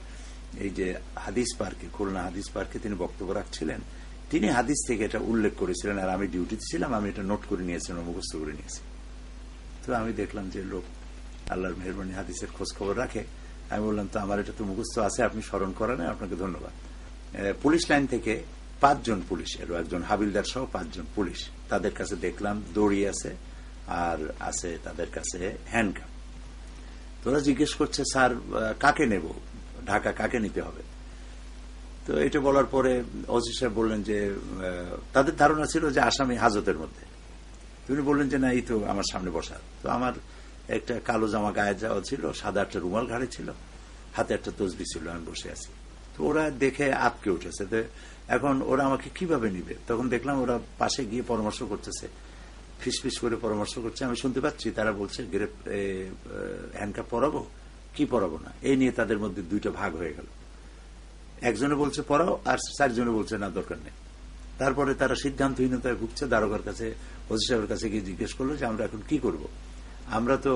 এই যে হাদিস পার্কে, খুলনা হাদিস পার্কে তিনি বক্তব্য রাখছিলেন, তিনি হাদিস থেকে এটা উল্লেখ করেছিলেন, আর আমি ডিউটিতে ছিলাম, আমি এটা নোট করে নিয়েছিলাম, মুখস্থ করে নিয়েছি। তো আমি দেখলাম যে লোক আল্লাহর মেহেরবানি হাদিসের খোঁজ খবর রাখে। আমি বললাম, তো আমার এটা তো মুখস্থ আছে, আপনি স্মরণ করেন, আপনাকে ধন্যবাদ। পুলিশ লাইন থেকে 5 জন পুলিশ এলো, একজন হাবিলদার সহ 5 জন পুলিশ। তাদের কাছে দেখলাম দড়ি আছে, আর আছে তাদের কাছে হ্যান্ডকাপ। তোরা জিজ্ঞেস করছে, স্যার কাকে নেব, ঢাকা কাকে নিতে হবে? তো এটা বলার পরে ওসি সাহেব বললেন যে তাদের ধারণা ছিল যে আসামি হাজতের মধ্যে। তিনি বললেন যে না, এই তো আমার সামনে বসা। তো আমার একটা কালো জামা গায়ে যাওয়া ছিল, সাদা একটা রুমাল ঘাড়ে ছিল, হাতে একটা তসবি ছিল, আমি বসে আছি। তো ওরা দেখে আটকে উঠেছে। তো এখন ওরা আমাকে কিভাবে নিবে? তখন দেখলাম ওরা পাশে গিয়ে পরামর্শ করতেছে, ফিসফিস করে পরামর্শ করছে। আমি শুনতে পাচ্ছি তারা বলছে হ্যান্ডকাপ পরাবো কি পরাবো না, এই নিয়ে তাদের মধ্যে 2টা ভাগ হয়ে গেল। একজনে বলছে পড়াও, আর 4 জনে বলছে না, দরকার নেই। তারপরে তারা সিদ্ধান্তহীনতায় ভুগছে। দারোগার কাছে, ওসি সাহেবের কাছে গিয়ে জিজ্ঞেস করলো যে আমরা এখন কি করব, আমরা তো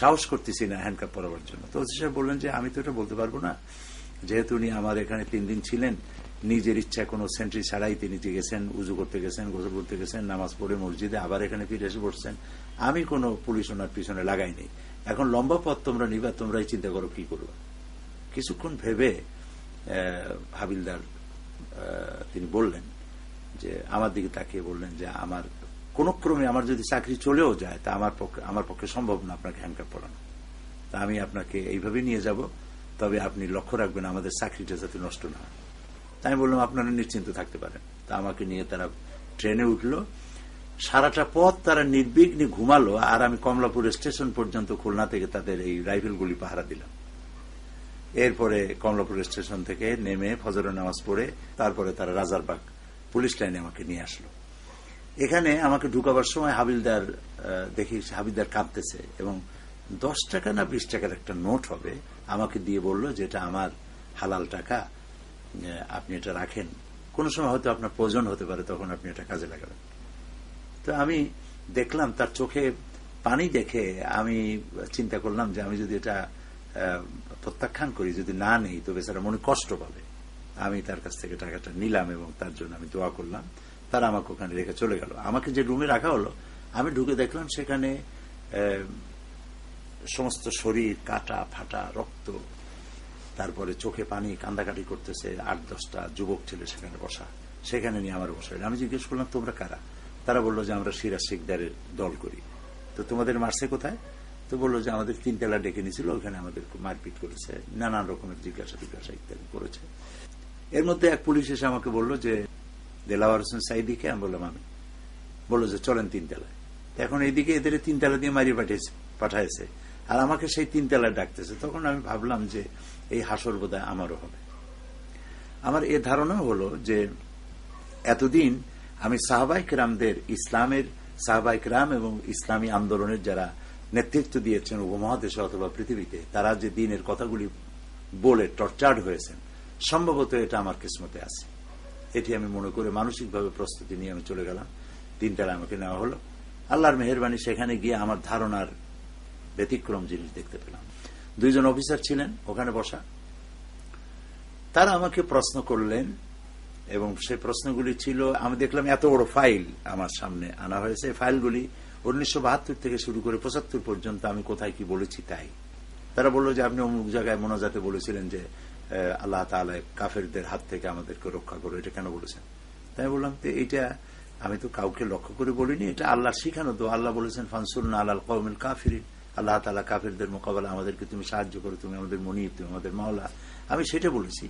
সাহস করতেছি না হ্যান্ডকাপ পরাবার জন্য। তো ওসি সাহেব বললেন যে আমি তো এটা বলতে পারবো না, যেহেতু উনি আমার এখানে 3 দিন ছিলেন, নিজের ইচ্ছা কোনো সেন্ট্রি ছাড়াই তিনি গেছেন, উজু করতে গেছেন, গোসল করতে গেছেন, নামাজ পড়ে মসজিদে আবার এখানে ফিরে এসে বসছেন, আমি কোনো পুলিশ ওনার পিছনে লাগাইনি। এখন লম্বা পথ তোমরা নিবা, তোমরাই চিন্তা করো কি করবা। কিছুক্ষণ ভেবে হাবিলদার তিনি বললেন যে, আমার দিকে তাকিয়ে বললেন যে আমার কোন ক্রমে আমার যদি চাকরি চলেও যায় তা আমার পক্ষে সম্ভব না আপনাকে হ্যান্ডকাপ পরানো। তা আমি আপনাকে এইভাবে নিয়ে যাব, তবে আপনি লক্ষ্য রাখবেন আমাদের চাকরিটা যাতে নষ্ট না হয়। তাই আমি বললাম আপনারা নিশ্চিন্ত থাকতে পারেন। তা আমাকে নিয়ে তারা ট্রেনে উঠলো। সারাটা পথ তারা নির্বিঘ্নে ঘুমালো, আর আমি কমলাপুর স্টেশন পর্যন্ত খুলনা থেকে তাদের এই রাইফেলগুলি পাহারা দিলাম। এরপরে কমলাপুর স্টেশন থেকে নেমে ফজরের নামাজ পড়ে তারপরে তারা রাজারবাগ পুলিশ লাইনে আমাকে নিয়ে আসলো। এখানে আমাকে ঢুকাবার সময় হাবিলদার দেখি, হাবিলদার কাঁপতেছে এবং 10 টাকা না 20 টাকার একটা নোট হবে আমাকে দিয়ে বলল যে এটা আমার হালাল টাকা, আপনি এটা রাখেন, কোন সময় হয়তো আপনার প্রয়োজন হতে পারে, তখন আপনি এটা কাজে লাগাবেন। তো আমি দেখলাম তার চোখে পানি দেখে আমি চিন্তা করলাম যে আমি যদি এটা প্রত্যাখ্যান করি, যদি না নেই, তো বেচারা মনে কষ্ট পাবে। আমি তার কাছ থেকে টাকাটা নিলাম এবং তার জন্য আমি দোয়া করলাম। তারা আমাকে ওখানে রেখে চলে গেল। আমাকে যে রুমে রাখা হলো, আমি ঢুকে দেখলাম সেখানে সমস্ত শরীর কাটা ফাটা, রক্ত, তারপরে চোখে পানি, কান্দাকাটি করতেছে 8-10টা যুবক ছেলে সেখানে বসা। সেখানে নিয়ে আমার বসাইল। আমি জিজ্ঞেস করলাম তোমরা কারা? তারা বললো যে আমরা সিরাজ শিকদারের দল করি। তো তোমাদের মারছে কোথায়? তো বললো যে আমাদের 3 তলা ডেকে নিয়েছিল, ওখানে আমাদের মারপিট করেছে, নানান রকমের জিজ্ঞাসা ইত্যাদি করেছে। এর মধ্যে এক পুলিশ এসে আমাকে বললো যে দেলাওয়ার হোসেন সাইদিকে। আমি বললাম আমি। বললো যে চলেন 3 তলায়। এখন এইদিকে এদের 3 তলা দিয়ে মারিয়ে পাঠাইছে, আর আমাকে সেই 3 তলায় ডাকতেছে। তখন আমি ভাবলাম যে এই হাসর বোধহয় আমারও হবে। আমার এ ধারণা হলো যে এতদিন আমি সাহাবায়ে কেরামদের, ইসলামের সাহাবায়ে কেরাম এবং ইসলামী আন্দোলনের যারা নেতৃত্ব দিয়েছেন উপমহাদেশে অথবা পৃথিবীতে, তারা যে দিনের কথাগুলি বলে টর্চার্ড হয়েছেন, সম্ভবত এটা আমার কিসমতে আছে। এটি আমি মনে করে মানসিকভাবে প্রস্তুতি নিয়ে আমি চলে গেলাম। 3 তলায় আমাকে নেওয়া হলো। আল্লাহর মেহেরবানি, সেখানে গিয়ে আমার ধারণার ব্যতিক্রম জিনিস দেখতে পেলাম। 2 জন অফিসার ছিলেন ওখানে বসা। তারা আমাকে প্রশ্ন করলেন এবং সেই প্রশ্নগুলি ছিল, আমি দেখলাম এত বড় ফাইল আমার সামনে আনা হয়েছে। ফাইলগুলি 1972 থেকে শুরু করে 75 পর্যন্ত আমি কোথায় কি বলেছি তাই। তারা বলল যে আপনি অমুক জায়গায় মোনাজাতে বলেছিলেন যে আল্লাহ তাআলা কাফেরদের হাত থেকে আমাদেরকে রক্ষা করো, এটা কেন বলেছেন? তাই বললাম তো এইটা আমি তো কাউকে লক্ষ্য করে বলিনি, এটা আল্লাহর শিখানো। তো আল্লাহ বলেছেন ফানসুরনা আলাল কওমিল কাফিরিন, আল্লাহ তাআলা কাফেরদের মোকাবেলা আমাদেরকে তুমি সাহায্য করো, তুমি আমাদের মনিব, তুমি আমাদের মাওলা। আমি সেটা বলেছি।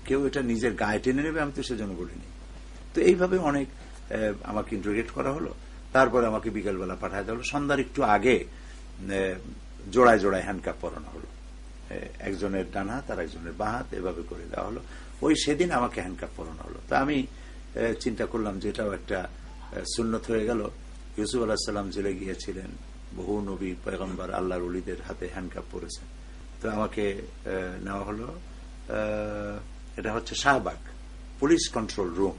কেউ এটা নিজের গায়ে টেনে নেবে আমি তো সেজন্য বলিনি। তো এইভাবে অনেক আমাকে ইন্টারোগেট করা হলো। তারপরে আমাকে বিকেলবেলা পাঠায় দেওয়া হলো। সন্ধ্যার একটু আগে জোড়ায় জোড়ায় হ্যান্ডকাপ পরানো হলো, একজনের ডান হাত আর একজনের বাঁ হাত, এভাবে করে দেওয়া হলো। ওই সেদিন আমাকে হ্যান্ডকাপ পরানো হলো। তো আমি চিন্তা করলাম যে এটাও একটা সুন্নত হয়ে গেল। ইউসুফ আলাইহিস সালাম জেলে গিয়েছিলেন, বহু নবী পয়গম্বর আল্লাহর ওলিদের হাতে হ্যান্ডকাপ পরেছেন। তো আমাকে নেওয়া হলো, এটা হচ্ছে শাহবাগ পুলিশ কন্ট্রোল রুম,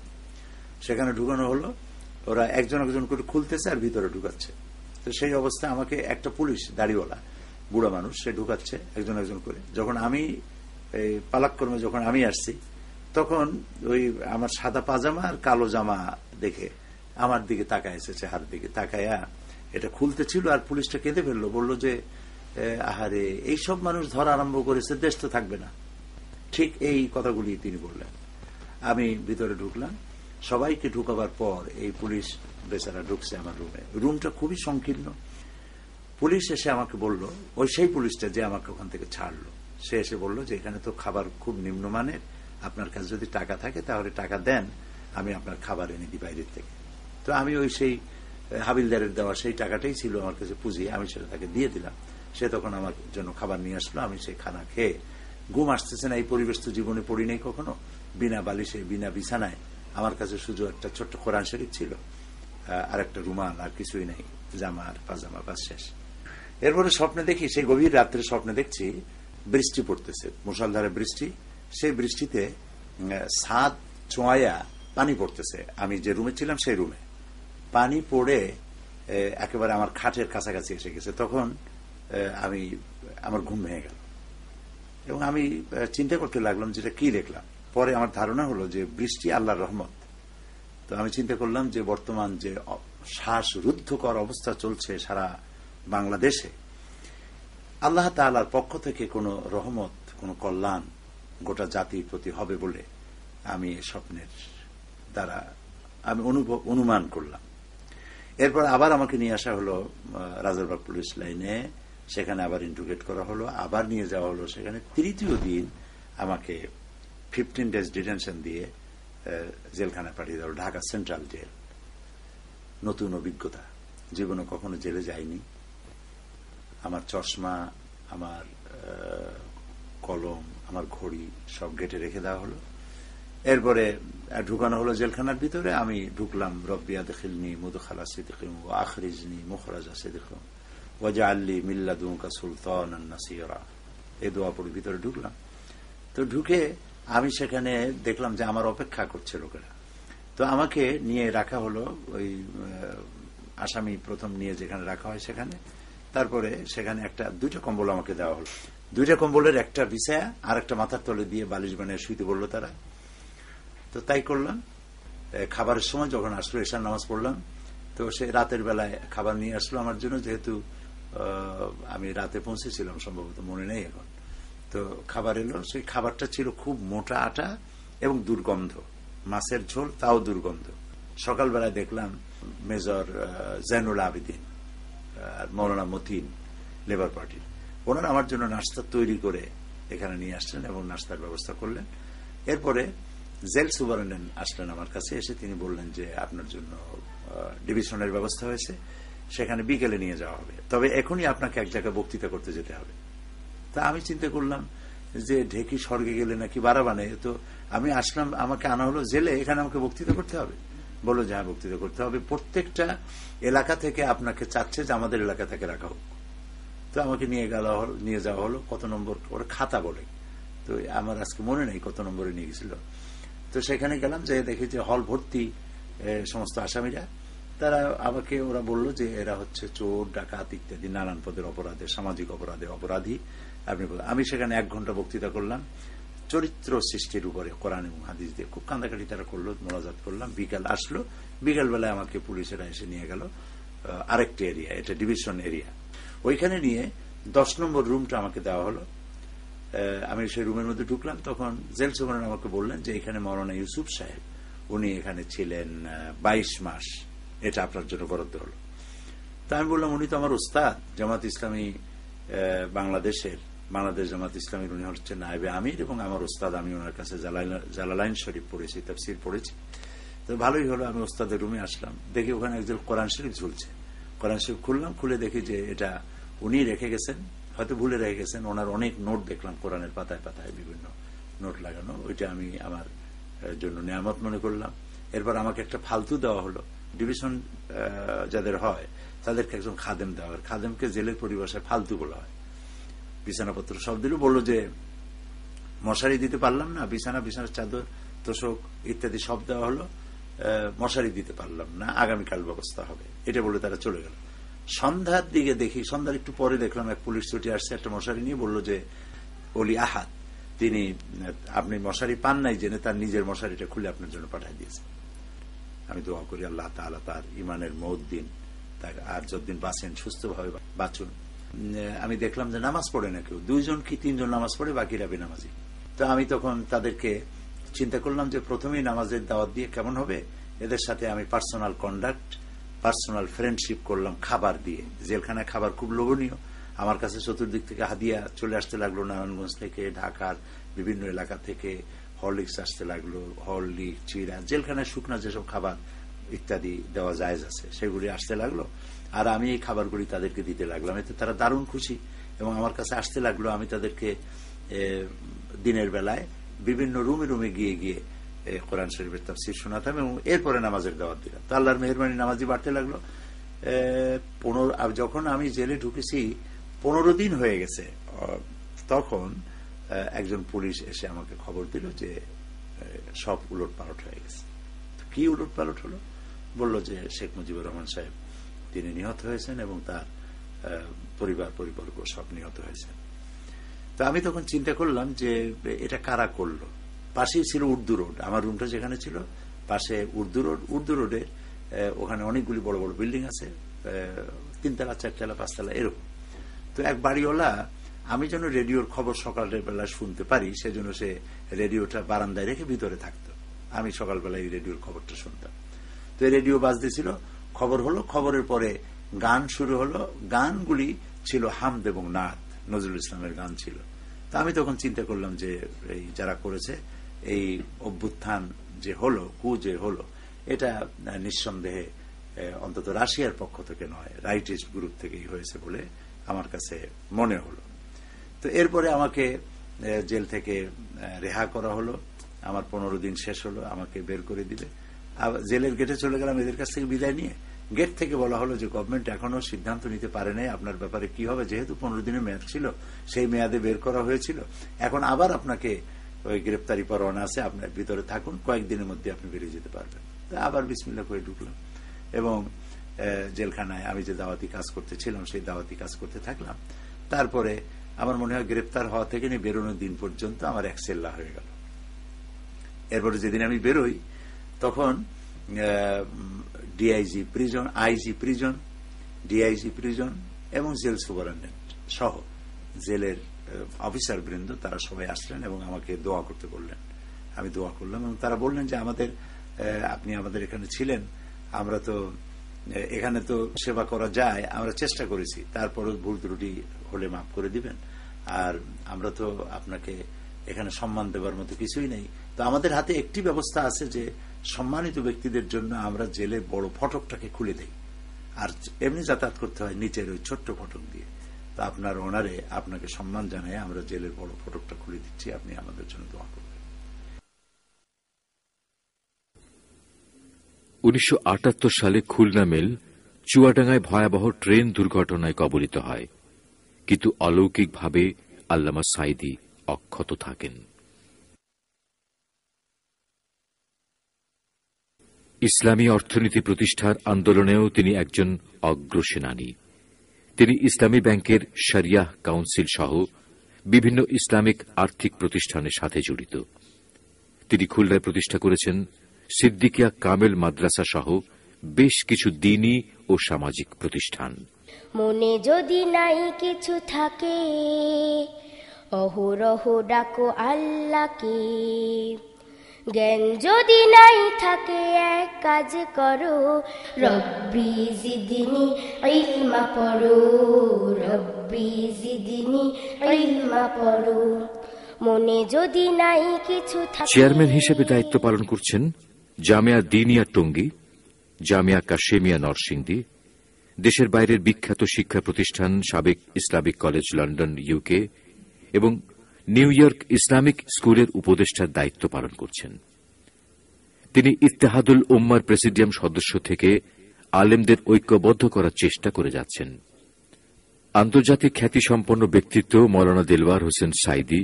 সেখানে ঢুকানো হলো। ওরা একজন একজন করে খুলতেছে আর ভিতরে ঢুকাচ্ছে। তো সেই অবস্থায় আমাকে একটা পুলিশ দাড়িওয়ালা বুড়া মানুষ, সে ঢুকাচ্ছে একজন একজন করে। যখন আমি পালাক্রমে যখন আমি আসছি, তখন ওই আমার সাদা পাজামা আর কালো জামা দেখে আমার দিকে তাকায় এসেছে, হার দিকে তাকায়া এটা খুলতে ছিল, আর পুলিশটা কেঁদে ফেললো, বললো যে আহারে এইসব মানুষ ধরা আরম্ভ করেছে, দেশ তো থাকবে না। ঠিক এই কথাগুলি তিনি বললেন। আমি ভিতরে ঢুকলাম, সবাইকে ঢুকাবার পর এই পুলিশ বেচারা ঢুকছে আমার রুমে। রুমটা খুবই সংকীর্ণ। পুলিশ এসে আমাকে বলল, ওই সেই পুলিশটা যে আমাকে ওখান থেকে ছাড়লো, সে এসে বলল যে এখানে তো খাবার খুব নিম্নমানের, আপনার কাছে যদি টাকা থাকে তাহলে টাকা দেন, আমি আপনার খাবার এনে দিই বাইরের থেকে। তো আমি ওই সেই হাবিলদারের দেওয়া সেই টাকাটাই ছিল আমার কাছে পুঁজি, আমি সেটা তাকে দিয়ে দিলাম। সে তখন আমার জন্য খাবার নিয়ে আসলো। আমি সেই খানা খেয়ে, ঘুম আসতেছে না, এই পরিবেশ তো জীবনে পড়ি নাই কখনো, বিনা বালিশে বিনা বিছানায়। আমার কাছে শুধু একটা ছোট্ট কোরআন শরীফ ছিল, আর একটা রুমাল, আর কিছুই নাই, জামা আর পাজামা, বাস শেষ। এরপরে স্বপ্নে দেখি, সেই গভীর রাত্রে স্বপ্নে দেখছি বৃষ্টি পড়তেছে, মুষলধারে বৃষ্টি। সেই বৃষ্টিতে ছাদ চোঁয়া পানি পড়তেছে। আমি যে রুমে ছিলাম সেই রুমে পানি পড়ে একেবারে আমার খাটের কাছাকাছি এসে গেছে। তখন আমার ঘুম ভেঙে গেল এবং আমি চিন্তা করতে লাগলাম যেটা কি দেখলাম। পরে আমার ধারণা হলো যে বৃষ্টি আল্লাহর রহমত। তো আমি চিন্তা করলাম যে বর্তমান যে শ্বাসরুদ্ধকর অবস্থা চলছে সারা বাংলাদেশে, আল্লাহ তাআলার পক্ষ থেকে কোনো রহমত, কোনো কল্যাণ গোটা জাতির প্রতি হবে বলে আমি স্বপ্নের দ্বারা আমি অনুমান করলাম। এরপর আবার আমাকে নিয়ে আসা হলো রাজারবাগ পুলিশ লাইনে, সেখানে আবার ইন্ট্রোগেট করা হলো, আবার নিয়ে যাওয়া হলো সেখানে। তৃতীয় দিন আমাকে 15 days ডিটেনশন দিয়ে জেলখানায় পাঠিয়ে দেওয়া হলো, ঢাকা সেন্ট্রাল জেল। নতুন অভিজ্ঞতা, জীবনে কখনো জেলে যাইনি। আমার চশমা, আমার কলম, আমার ঘড়ি সব গেটে রেখে দেওয়া হলো। এরপরে ঢুকানো হলো জেলখানার ভিতরে। আমি ঢুকলাম, রব্বি আদখিলনি মুদখালা সিদকিন ওয়া আখরিজনি মুখরাজা সিদকিন ওয়াজআলনি মিন লাদুনকা সুলতানান নাসীরা, এই দোয়া পড়ে ভিতরে ঢুকলাম। তো ঢুকে আমি সেখানে দেখলাম যে আমার অপেক্ষা করছে লোকেরা। তো আমাকে নিয়ে রাখা হলো ওই আসামি প্রথম নিয়ে যেখানে রাখা হয় সেখানে। তারপরে সেখানে দুইটা কম্বল আমাকে দেওয়া হলো। দুইটা কম্বলের একটা বিছায়া আর একটা মাথার তলে দিয়ে বালিশ বানিয়ে শুইতে বললো তারা। তো তাই করলাম। খাবারের সময় যখন আসলো, এশার নামাজ পড়লাম, তো সে রাতের বেলায় খাবার নিয়ে আসলো আমার জন্য, যেহেতু আমি রাতে পৌঁছেছিলাম, সম্ভবত মনে নেই এখন। তো খাবার এলো, সেই খাবারটা ছিল খুব মোটা আটা এবং দুর্গন্ধ, মাছের ঝোল, তাও দুর্গন্ধ। সকালবেলায় দেখলাম মেজর জৈনুল আবেদিন আর মৌলানা মতিন, লেবার পার্টির, ওনারা আমার জন্য নাস্তা তৈরি করে এখানে নিয়ে আসলেন এবং নাস্তার ব্যবস্থা করলেন। এরপরে জেল সুপারিনটেন্ডেন্ট আসলেন আমার কাছে, এসে তিনি বললেন যে আপনার জন্য ডিভিশনের ব্যবস্থা হয়েছে, সেখানে বিকেলে নিয়ে যাওয়া হবে, তবে এখনই আপনাকে এক জায়গায় বক্তৃতা করতে যেতে হবে। তা আমি চিন্তা করলাম যে ঢেকি স্বর্গে গেলে নাকি বারাবানে, তো আমি আসলাম, আমাকে আনা হলো জেলে, এখানে আমাকে বক্তৃতা করতে হবে। বললো যে হ্যাঁ, বক্তৃতা করতে হবে, প্রত্যেকটা এলাকা থেকে আপনাকে চাচ্ছে যে আমাদের এলাকা থেকে রাখা হোক। তো আমাকে নিয়ে যাওয়া হলো কত নম্বর ওরা খাতা বলে, তো আমার আজকে মনে নেই কত নম্বরে নিয়ে গেছিল। তো সেখানে গেলাম, যে দেখি যে হল ভর্তি সমস্ত আসামিরা। তারা আমাকে ওরা বলল যে এরা হচ্ছে চোর, ডাকাত ইত্যাদি নানান পদের অপরাধে, সামাজিক অপরাধে অপরাধী। আমি সেখানে 1 ঘন্টা বক্তৃতা করলাম চরিত্র সৃষ্টির উপরে, কোরআন এবং হাদিস দিয়ে। খুব কান্দাকাটি তারা করলো, মোনাজাত করলাম। বিকাল আসলো, বিকাল বেলায় আমাকে পুলিশেরা এসে নিয়ে গেল আরেকটি এরিয়া, এটা ডিভিশন এরিয়া। ওইখানে নিয়ে 10 নম্বর রুমটা আমাকে দেওয়া হলো। আমি সেই রুমের মধ্যে ঢুকলাম, তখন জেল সুপারিনটেন্ডেন্ট আমাকে বললেন যে এখানে মৌলানা ইউসুফ সাহেব, উনি এখানে ছিলেন 22 মাস, এটা আপনার জন্য বরাদ্দ হলো। তা আমি বললাম, উনি তো আমার উস্তাদ, জামাত ইসলামী বাংলাদেশ জামাত ইসলামীর, উনি হচ্ছেন নায়েবে আমির এবং আমার উস্তাদ। আমি ওনার কাছে জালালাইন শরীফ পড়েছি, তাফসীর পড়েছি। তো ভালোই হলো, আমি উস্তাদের রুমে আসলাম, দেখি ওখানে একজন কোরআন শরীফ ঝুলছে। কোরআন শরীফ খুললাম, খুলে দেখি যে এটা উনি রেখে গেছেন, হয়তো ভুলে রেখে গেছেন। ওনার অনেক নোট দেখলাম, কোরআনের পাতায় পাতায় বিভিন্ন নোট লাগানো, ওইটা আমি আমার জন্য নিয়ামত মনে করলাম। এরপর আমাকে একটা ফালতু দেওয়া হলো। ডিভিশন যাদের হয় তাদেরকে একজন খাদেম দেওয়া হয়, খাদেমকে জেলের পরিভাষায় ফালতু বলা হয়। বিছানাপত্র সব দিল, বললো যে মশারি দিতে পারলাম না, বিছানার চাদর, তোষক ইত্যাদি সব দেওয়া হলো, মশারি দিতে পারলাম না, আগামীকাল ব্যবস্থা হবে, এটা বলে তারা চলে গেল। সন্ধ্যার দিকে দেখি, সন্ধ্যার একটু পরে দেখলাম এক পুলিশ ছুটি আসছে একটা মশারি নিয়ে, বললো যে অলি আহাদ। তিনি, আপনি মশারি পান নাই জেনে তার নিজের মশারিটা খুলে আপনার জন্য পাঠিয়ে দিয়েছেন। আমি দোয়া করি আল্লাহ তাআলা তার ইমানের মওত দিন, তার আর যতদিন বাঁচেন সুস্থভাবে বাঁচুন। আমি দেখলাম যে নামাজ পড়ে না কেউ, 2 জন কি 3 জন নামাজ পড়ে, বাকিরা বেনামাজি। তো আমি তখন তাদেরকে চিন্তা করলাম যে প্রথমেই নামাজের দাওয়াত দিয়ে কেমন হবে, এদের সাথে আমি পার্সোনাল কন্ডাক্ট, পার্সোনাল ফ্রেন্ডশিপ করলাম খাবার দিয়ে। জেলখানায় খাবার খুব লোভনীয়, আমার কাছে চতুর্দিক থেকে হাদিয়া চলে আসতে লাগলো, নারায়ণগঞ্জ থেকে, ঢাকার বিভিন্ন এলাকা থেকে হরলিক্স আসতে লাগলো, হরলিক্স, চিড়া, জেলখানায় শুকনা যেসব খাবার ইত্যাদি দেওয়া জায়েজ আছে সেগুলি আসতে লাগলো। আর আমি এই খাবারগুলি তাদেরকে দিতে লাগলাম, এতে তারা দারুণ খুশি এবং আমার কাছে আসতে লাগলো। আমি তাদেরকে দিনের বেলায় বিভিন্ন রুমে রুমে গিয়ে গিয়ে কোরআন শরীফের তাফসীর শোনাতাম এবং এরপরে নামাজের দাওয়াত দিলাম। তো আল্লাহর মেহেরবানি নামাজি বাড়তে লাগলো। যখন আমি জেলে ঢুকেছি 15 দিন হয়ে গেছে, তখন একজন পুলিশ এসে আমাকে খবর দিল যে সব উলট পালট হয়ে গেছে। কি উলট পালট হলো? বলল যে শেখ মুজিবুর রহমান সাহেব তিনি নিহত হয়েছেন এবং তার পরিবর্গ সব নিহত হয়েছেন। তো আমি তখন চিন্তা করলাম যে এটা কারা করলো। পাশেই ছিল উর্দু রোড, আমার রুমটা যেখানে ছিল পাশে উর্দু রোড। উর্দু রোডে ওখানে অনেকগুলি বড় বড় বিল্ডিং আছে, 3 তলা 4 তলা 5 তলা এরকম। তো এক বাড়িওয়ালা, আমি যেন রেডিওর খবর সকালের বেলা শুনতে পারি সেজন্য সে রেডিওটা বারান্দায় রেখে ভিতরে থাকতো, আমি সকালবেলায় রেডিওর খবরটা শুনতাম। তো রেডিও বাজতেছিল, খবর হলো, খবরের পরে গান শুরু হলো। গানগুলি ছিল হামদ এবং নাত, নজরুল ইসলামের গান ছিল। তো আমি তখন চিন্তা করলাম যে এই যারা করেছে এই অভ্যুত্থান যে হলো, কু যে হলো, এটা নিঃসন্দেহে অন্তত রাশিয়ার পক্ষ থেকে নয়, রাইটিস্ট গ্রুপ থেকেই হয়েছে বলে আমার কাছে মনে হলো। তো এরপরে আমাকে জেল থেকে রেহা করা হলো, আমার 15 দিন শেষ হলো, আমাকে বের করে দিলে। জেলের গেটে চলে গেলাম এদের কাছ থেকে বিদায় নিয়ে। গেট থেকে বলা হলো যে গভর্নমেন্ট এখনো সিদ্ধান্ত নিতে পারে নাই আপনার ব্যাপারে কি হবে, যেহেতু 15 দিনের মেয়াদ ছিল, সেই মেয়াদে বের করা হয়েছিল, এখন আবার আপনাকে ওই গ্রেপ্তারি পরোয়ানা আছে, আপনার ভিতরে থাকুন, কয়েকদিনের মধ্যে আপনি বেরিয়ে যেতে পারবেন। আবার বিসমিল্লাহ করে ঢুকলাম এবং জেলখানায় আমি যে দাওয়াতি কাজ করতেছিলাম সেই দাওয়াতি কাজ করতে থাকলাম। তারপরে আমার মনে হয় গ্রেপ্তার হওয়া থেকে নিয়ে বেরোনোর দিন পর্যন্ত আমার 1 সেল্লা হয়ে গেল। এরপরে যেদিন আমি বেরোই তখন DIG prison, IG prison, DIG prison এবং জেল সুপারিনটেন্ডেন্ট সহ জেলের অফিসার বৃন্দ তারা সবাই আসলেন এবং আমাকে দোয়া করতে বললেন। আমি দোয়া করলাম এবং তারা বললেন যে আপনি আমাদের এখানে ছিলেন, আমরা তো এখানে তো সেবা করা যায়, আমরা চেষ্টা করেছি, তারপরও ভুল ত্রুটি হলে মাফ করে দিবেন, আর আমরা তো আপনাকে এখানে সম্মান দেবার মতো কিছুই নেই। তো আমাদের হাতে একটি ব্যবস্থা আছে যে সম্মানিত ব্যক্তিদের জন্য আমরা জেলের বড় ফটকটাকে খুলে দেই, আর এমনি যাতায়াত করতে হয় নিচের ওই ছোট্ট ফটক দিয়ে। তো আপনার অনারে আপনাকে সম্মান জানাই আমরা জেলের বড় ফটকটা খুলে দিচ্ছি, আপনি আমাদের জন্য দোয়া করবেন। 1978 সালে খুলনা মেল চুয়াডাঙ্গায় ভয়াবহ ট্রেন দুর্ঘটনায় কবলিত হয়, কিন্তু অলৌকিকভাবে আল্লামা সাঈদী অক্ষত থাকেন। ইসলামী অর্থনীতি প্রতিষ্ঠার আন্দোলনেও তিনি একজন অগ্রসেনানী। তিনি ইসলামী ব্যাংকের শরিয়াহ কাউন্সিল সহ বিভিন্ন ইসলামিক আর্থিক প্রতিষ্ঠানের সাথে জড়িত। তিনি খুলনায় প্রতিষ্ঠা করেছেন সিদ্দিকিয়া কামেল মাদ্রাসা সহ বেশ কিছু দ্বীনী ও সামাজিক প্রতিষ্ঠান। মনে যদি নাই কিছু থাকে, অহরহ ডাকো আল্লাহকে। জ্ঞান যদি নাই থাকে, এক কাজ করো, রব্বি জিদনি ইলমা পড়ো, রব্বি জিদনি ইলমা পড়ো। মনে যদি নাই কিছু থাকে। চেয়ারম্যান হিসেবে দায়িত্ব পালন করছেন জামিয়া দ্বীনিয়া টঙ্গী, জামিয়া কাশেমিয়া নরসিংদী, দেশের বাইরের বিখ্যাত শিক্ষা প্রতিষ্ঠান সাবেক ইসলামিক কলেজ লন্ডন ইউকে এবং নিউ ইয়র্ক ইসলামিক স্কুলের উপদেষ্টার দায়িত্ব পালন করছেন। তিনি ইত্তেহাদুল উম্মার প্রেসিডিয়াম সদস্য থেকে আলেমদের ঐক্যবদ্ধ করার চেষ্টা করে যাচ্ছেন। আন্তর্জাতিক খ্যাতিসম্পন্ন ব্যক্তিত্ব মৌলানা দেলওয়ার হোসেন সাঈদী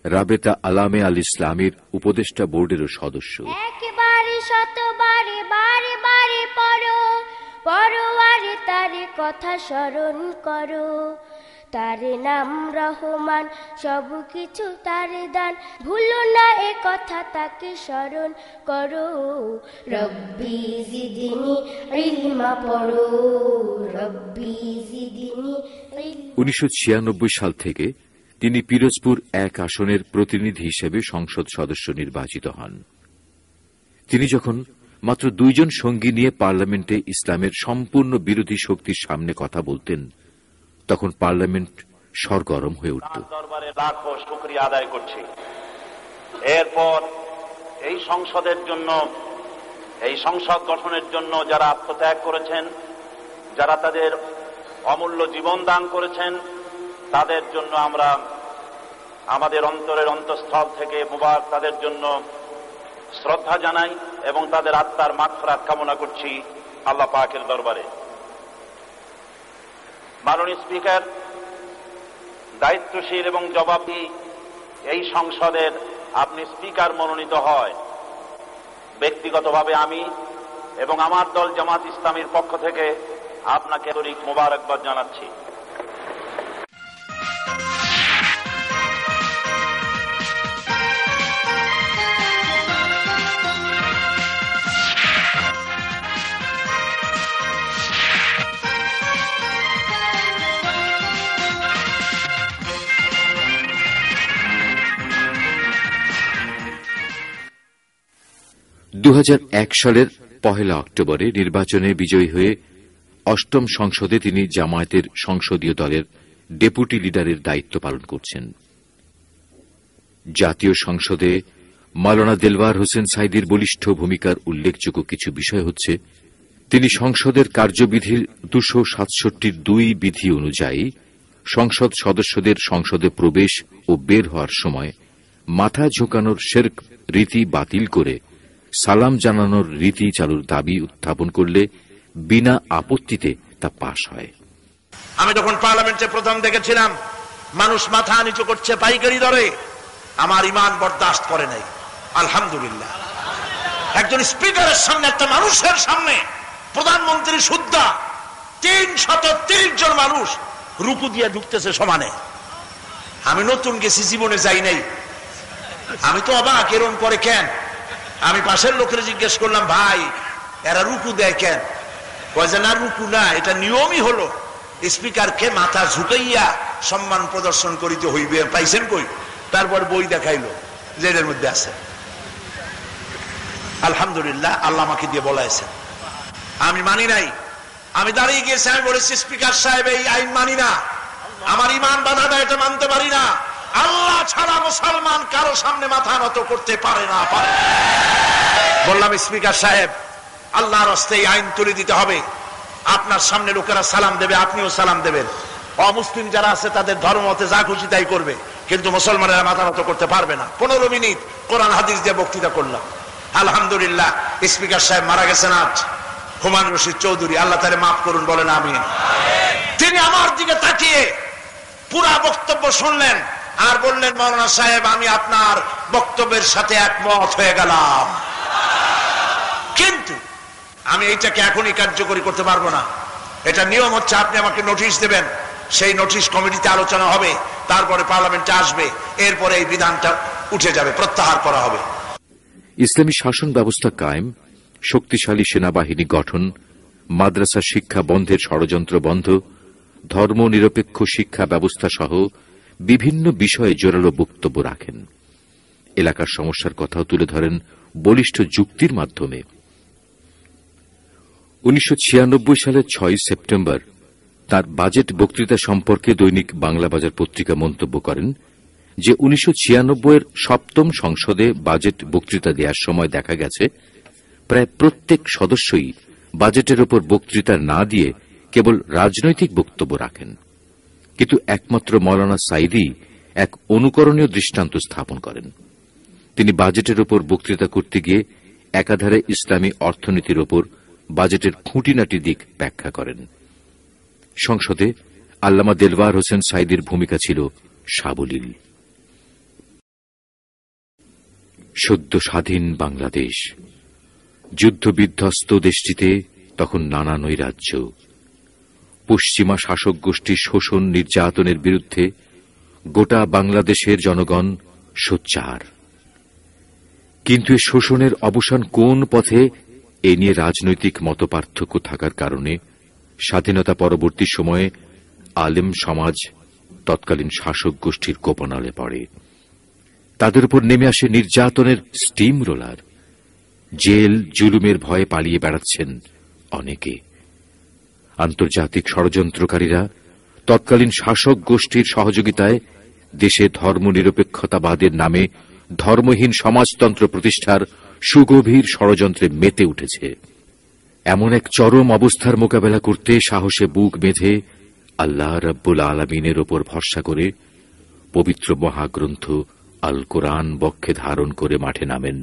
রাবেতা আলামে আল ইসলামের উপদেষ্টা বোর্ডেরও সদস্য। একবারে শতবারে বারে বারে পড়ো, পড়ো আর তার কথা স্মরণ করো। তার নাম রহমান, সব কিছু তার দান, ভুলো না এ কথা তাকে স্মরণ করো। রব্বি জিদনি ইলমা পড়ো, রব্বি জিদনি। 1996 সাল থেকে তিনি পিরোজপুর 1 আসনের প্রতিনিধি হিসেবে সংসদ সদস্য নির্বাচিত হন। তিনি যখন মাত্র 2 জন সঙ্গী নিয়ে পার্লামেন্টে ইসলামের সম্পূর্ণ বিরোধী শক্তির সামনে কথা বলতেন, তখন পার্লামেন্ট সরগরম হয়ে উঠত। দরবারে লাখো শুকরিয়া আদায় করছি। এরপর এই সংসদের জন্য, এই সংসদ গঠনের জন্য যারা আত্মত্যাগ করেছেন, যারা তাদের অমূল্য জীবন দান করেছেন, তাদের জন্য আমরা আমাদের অন্তরের অন্তঃস্থল থেকে মুবারক তাদের জন্য শ্রদ্ধা জানাই এবং তাদের আত্মার মাগফিরাত কামনা করছি আল্লাহ পাকের দরবারে। মাননীয় স্পিকার, দায়িত্বশীল এবং জবাবদি এই সংসদের আপনি স্পিকার মনোনীত হয়, ব্যক্তিগতভাবে আমি এবং আমার দল জামাত ইসলামীর পক্ষ থেকে আপনাকে আন্তরিক মোবারকবাদ জানাচ্ছি। সালের 1 অক্টোবরে নির্বাচনে বিজয়ী হয়ে 8ম সংসদে তিনি জামায়াতের সংসদীয় দলের ডেপুটি লিডারের দায়িত্ব পালন করছেন। জাতীয় সংসদে মাওলানা দেলওয়ার হোসেন সাঈদীর বলিষ্ঠ ভূমিকার উল্লেখযোগ্য কিছু বিষয় হচ্ছে, তিনি সংসদের কার্যবিধির 267(2) বিধি অনুযায়ী সংসদ সদস্যদের সংসদে প্রবেশ ও বের হওয়ার সময় মাথা ঝোঁকানোর শিরক রীতি বাতিল করে সালাম জানানোর রীতি চালুর দাবি উত্থাপন করলে বিনা আপত্তিতে তা পাশ হয়। আমি যখন পার্লামেন্টে প্রথম দেখেছিলাম মানুষ মাথা নিচু করছে পাইকারি দরে, আমার ঈমান বরদাস্ত করে নাই। আলহামদুলিল্লাহ, একজন স্পিকারের সামনে, একটা মানুষের সামনে, প্রধানমন্ত্রী সুদ্ধা 330 জন মানুষ রুকু দিয়ে ঢুকতেছে সমানে। আমি নতুন গেছি, জীবনে যাই নাই, আমি তো অবাক, এরকম করে কেন? আমি পাশের লোকের জিজ্ঞেস করলাম, ভাই এরা রুকু দেয় কেন? কয় যে না, রুকু না, এটা নিয়মই হলো স্পিকারকে মাথা ঝুঁকাইয়া সম্মান প্রদর্শন করিতে হইবে। পাইছেন কই? তারপর বই দেখাইলো যে এর মধ্যে আছে। আলহামদুলিল্লাহ, আল্লাহ আমাকে দিয়ে বলাইছে, আমি মানি নাই। আমি দাঁড়িয়ে গিয়েছি, আমি বলেছি স্পিকার সাহেব এই আইন মানি না, আমার ঈমান বাধা দেয়, এটা মানতে পারি না। আল্লাহ ছাড়া মুসলমান কারো সামনে মাথা নত করতে পারে না। বললাম, স্পিকার সাহেব আল্লাহর রাস্তায় এই আইন তুলে দিতে হবে, আপনার সামনে লোকেরা সালাম দেবে, আপনিও সালাম দেবেন, অমুসলিম যারা আছে তাদের ধর্ম মতে যা খুশি তাই করবে, কিন্তু মুসলমানেরা মাথা নত করতে পারবে না। 15 মিনিট কোরআন হাদিস দিয়ে বক্তৃতা করলাম। আলহামদুলিল্লাহ, স্পিকার সাহেব মারা গেছেন আজ, হুমায়ুন রশিদ চৌধুরী, আল্লাহ তাআলা মাফ করুন, বলেন আমিন। তিনি আমার দিকে তাকিয়ে পুরা বক্তব্য শুনলেন আর বললেন, মাওলানা সাহেব আমি আপনার বক্তব্যের সাথে একমত হয়ে গেলাম, কিন্তু আমি এইটাকে এখনই কার্যকরী করতে পারবো না। এটা নিয়ম হচ্ছে আপনি আমাকে নোটিশ দেবেন, সেই নোটিশ কমিটিতে আলোচনা হবে, তারপরে পার্লামেন্টে আসবে, এরপরে এই বিধানটা উঠে যাবে, প্রত্যাহার করা হবে। ইসলামী শাসন ব্যবস্থা কায়েম, শক্তিশালী সেনাবাহিনী গঠন, মাদ্রাসা শিক্ষা বন্ধের ষড়যন্ত্র বন্ধ, ধর্মনিরপেক্ষ শিক্ষা ব্যবস্থা সহ বিভিন্ন বিষয়ে জোরালো বক্তব্য রাখেন। এলাকার সমস্যার কথাও তুলে ধরেন বলিষ্ঠ যুক্তির মাধ্যমে। 1996 সালের 6 সেপ্টেম্বর তার বাজেট বক্তৃতা সম্পর্কে দৈনিক বাংলা বাজার পত্রিকা মন্তব্য করেন যে 1996 7ম সংসদে বাজেট বক্তৃতা দেওয়ার সময় দেখা গেছে প্রায় প্রত্যেক সদস্যই বাজেটের ওপর বক্তৃতা না দিয়ে কেবল রাজনৈতিক বক্তব্য রাখেন, কিন্তু একমাত্র মাওলানা সাঈদী এক অনুকরণীয় দৃষ্টান্ত স্থাপন করেন। তিনি বাজেটের ওপর বক্তৃতা করতে গিয়ে একাধারে ইসলামী অর্থনীতির ওপর বাজেটের খুঁটিনাটি দিক ব্যাখ্যা করেন। সংসদে আল্লামা দেলওয়ার হোসেন সাঈদীর ভূমিকা ছিল সাবলীল। সদ্য স্বাধীন বাংলাদেশ, যুদ্ধবিধ্বস্ত দেশটিতে তখন নানা নৈরাজ্য, পশ্চিমা শাসক গোষ্ঠীর শোষণ নির্যাতনের বিরুদ্ধে গোটা বাংলাদেশের জনগণ সোচ্চার। কিন্তু এই শোষণের অবসান কোন পথে, এ নিয়ে রাজনৈতিক মতপার্থক্য থাকার কারণে স্বাধীনতা পরবর্তী সময়ে আলেম সমাজ তৎকালীন শাসক গোষ্ঠীর কোপনালে পড়ে। তাদের উপর নেমে আসে নির্যাতনের স্টিম রোলার। জেল জুলুমের ভয়ে পালিয়ে বেড়াচ্ছেন অনেকে। আন্তর্জাতিক ষড়যন্ত্রকারীরা তৎকালীন শাসক গোষ্ঠীর সহযোগিতায় দেশে ধর্মনিরপেক্ষতাবাদের নামে ধর্মহীন সমাজতন্ত্র প্রতিষ্ঠার সুগভীর ষড়যন্ত্রে মেতে উঠেছে। এমন এক চরম অবস্থার মোকাবেলা করতে সাহসে বুক বেঁধে আল্লাহ রাব্বুল আলামিনের ওপর ভরসা করে পবিত্র মহাগ্রন্থ আল কোরআন বক্ষে ধারণ করে মাঠে নামেন